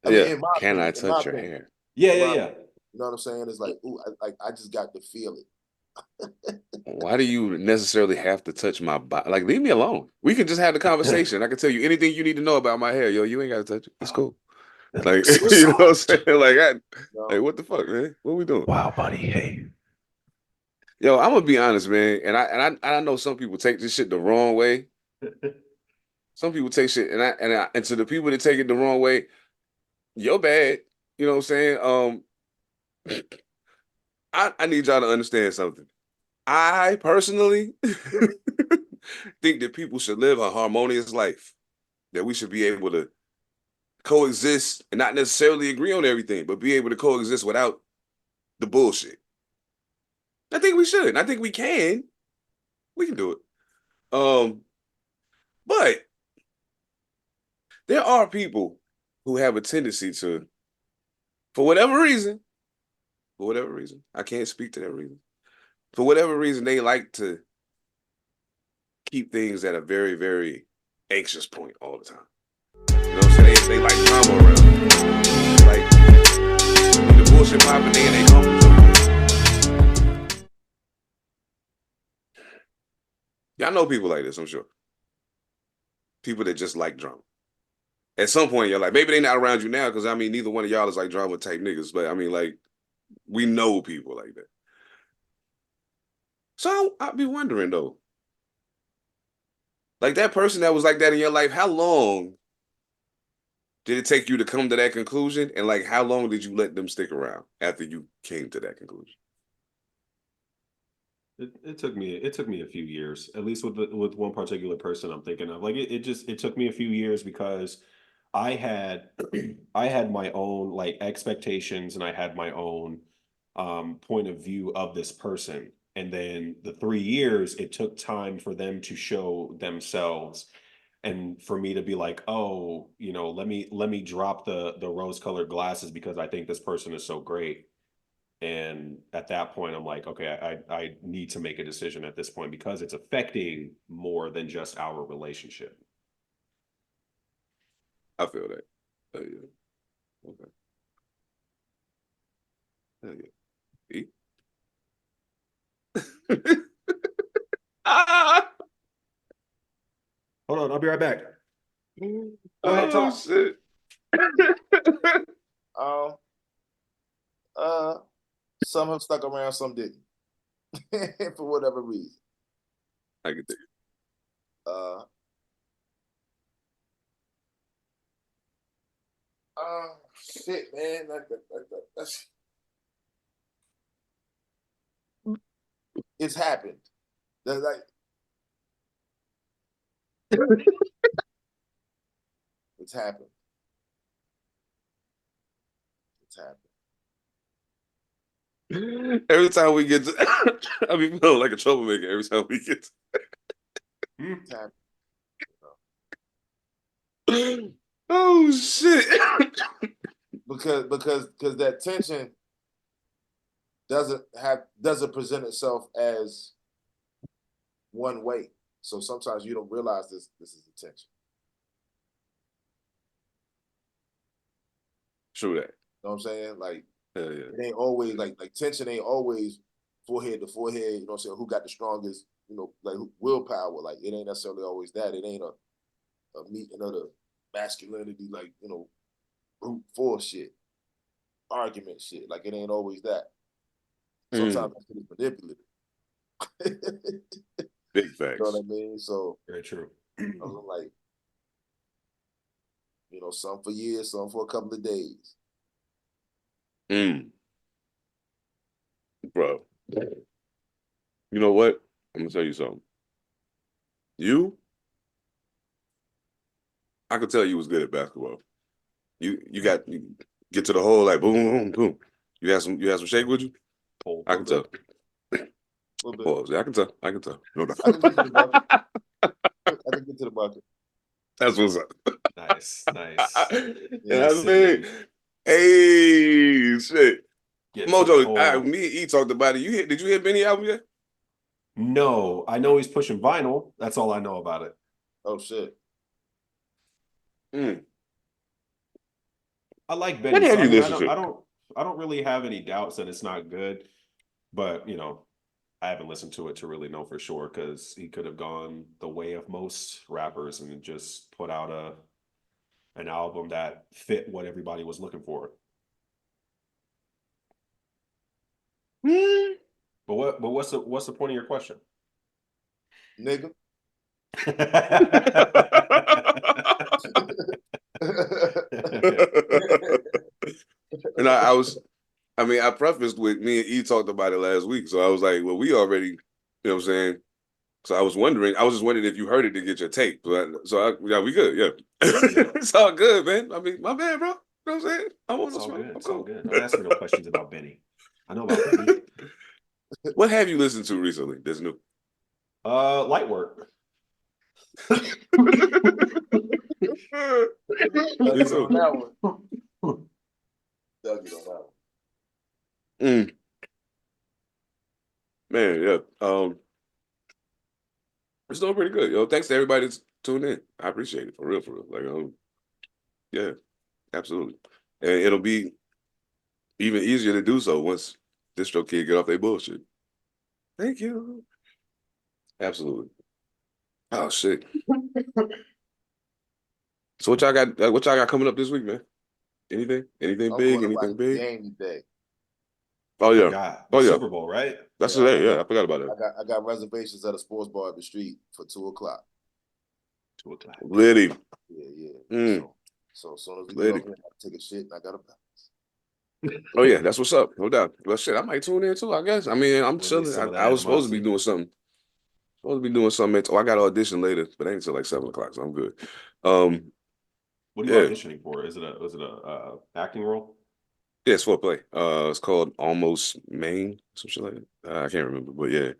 I mean, Yeah. Can I in my touch your opinion, hair? Yeah. you know what I'm saying? It's like, ooh, I just got to feel it. Why do you necessarily have to touch my body? Like, leave me alone. We can just have the conversation. I can tell you anything you need to know about my hair. Yo, you ain't got to touch it. It's cool. It Like, looks so you know what I'm soft. saying? Like, You know? like, what the fuck, man? What we doing? Wow, buddy. Hey. Yo, I'm gonna be honest, man. And I know some people take this shit the wrong way. Some people take shit, and to the people that take it the wrong way, you're bad. You know what I'm saying? I need y'all to understand something. I personally think that people should live a harmonious life. That we should be able to coexist and not necessarily agree on everything, but be able to coexist without the bullshit. I think we should. And I think we can. We can do it. But there are people who have a tendency to, for whatever reason, I can't speak to that reason. For whatever reason, they like to keep things at a very, very anxious point all the time. You know what I'm saying? They like drama around. Like when the bullshit popping, they humble. Y'all know people like this, I'm sure. People that just like drama. At some point, you're like, maybe they're not around you now, because I mean, neither one of y'all is like drama type niggas, but I mean, like, we know people like that. So I'd be wondering though, like that person that was like that in your life, how long did it take you to come to that conclusion? And like, how long did you let them stick around after you came to that conclusion? It took me a few years, at least with one particular person I'm thinking of. Like it took me a few years because I had I had my own like expectations and I had my own point of view of this person. And then the 3 years, it took time for them to show themselves and for me to be like, oh, let me drop the rose-colored glasses because I think this person is so great. And at that point, I'm like, okay, I need to make a decision at this point because it's affecting more than just our relationship. I feel that. Yeah. Okay. Hell yeah. Ah! Hold on, I'll be right back. Go ahead, Oh talk. shit. Some have stuck around, some didn't. For whatever reason. I can think. Shit, man. That's it's happened. Like It's happened. It's happened. Every time we get to, I be feeling like a troublemaker every time we get It's happened. to. Oh shit. Because that tension doesn't present itself as one way. So sometimes you don't realize this is the tension. True that. You know what I'm saying? Like, Hell yeah. it ain't always like tension ain't always forehead to forehead, you know what I'm saying? Who got the strongest, like willpower. Like, it ain't necessarily always that. It ain't a meeting of the masculinity, like, brute force shit, argument shit. Like, it ain't always that. Sometimes that shit is manipulative. Big facts. You know what I mean? So Very true. I'm like, some for years, some for a couple of days. Bro. You know what? I'm gonna tell you something. I could tell you was good at basketball. You get to the hole like boom, boom, boom. You had some shake with you? I can tell. Pause. I can tell. No doubt. I can get to the bucket. I can get to the bucket. That's what's up. Nice. And I mean, hey, shit. Mojo, me and E talked about it. Did you hear Benny album yet? No, I know he's pushing vinyl. That's all I know about it. Oh shit. I like Benny. What have you listened to? I don't really have any doubts that it's not good, but I haven't listened to it to really know for sure, because he could have gone the way of most rappers and just put out an album that fit what everybody was looking for. But what's the point of your question? Nigga. And I prefaced with me and E talked about it last week. So I was like, well, we already, you know what I'm saying? So I was just wondering if you heard it to get your take. Yeah, we good, yeah. It's all good, man. I mean, my bad, bro. You know what I'm saying? It's all good. Don't ask me no questions about Benny. I know about Benny. What have you listened to recently that's new? Light work. Man, yeah. It's doing pretty good. Yo, thanks to everybody that's tuned in. I appreciate it, for real. Like, yeah, absolutely. And it'll be even easier to do so once Distro Kid get off their bullshit. Thank you. Absolutely. Oh shit. So what y'all got coming up this week, man? Anything big? Anything big? Game day. Oh yeah. Super Bowl, right? That's today. Yeah, I forgot about that. I got reservations at a sports bar up the street for 2:00. 2:00. Liddy. Yeah. So as soon as we get over here, I take a shit and I gotta bounce. Oh yeah, that's what's up. No doubt. Well, shit, I might tune in too, I guess. I mean, I'm chilling. I was supposed to be doing something. I got an audition later, but it ain't until like 7:00, so I'm good. What are you auditioning for? Is it a acting role? Yeah, it's for a play. It's called Almost Maine, some shit like that. I can't remember, but yeah,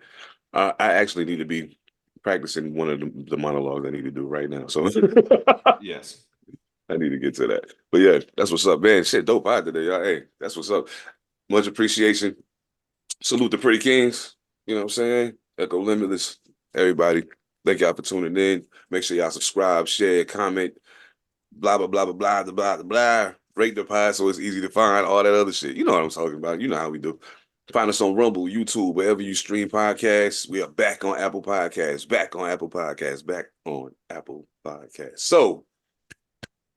I actually need to be practicing one of the monologues I need to do right now. So yes, I need to get to that. But yeah, that's what's up, man. Shit, dope pod today, y'all. Hey, that's what's up. Much appreciation. Salute the Pretty Kings. You know what I'm saying? Echo Limitless. Everybody, thank y'all for tuning in. Make sure y'all subscribe, share, comment, blah, blah, blah, blah, blah, blah, blah, blah. Rate the pod so it's easy to find, all that other shit. You know what I'm talking about. You know how we do. Find us on Rumble, YouTube, wherever you stream podcasts. We are back on Apple Podcasts. So,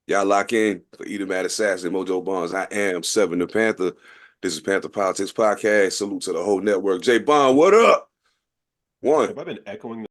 y'all lock in for ethemadassassin, Mojo Barnes. I am Seven Da Pantha. This is Pantha Politix Podcast. Salute to the whole network. J Bond, what up? One. Have I been echoing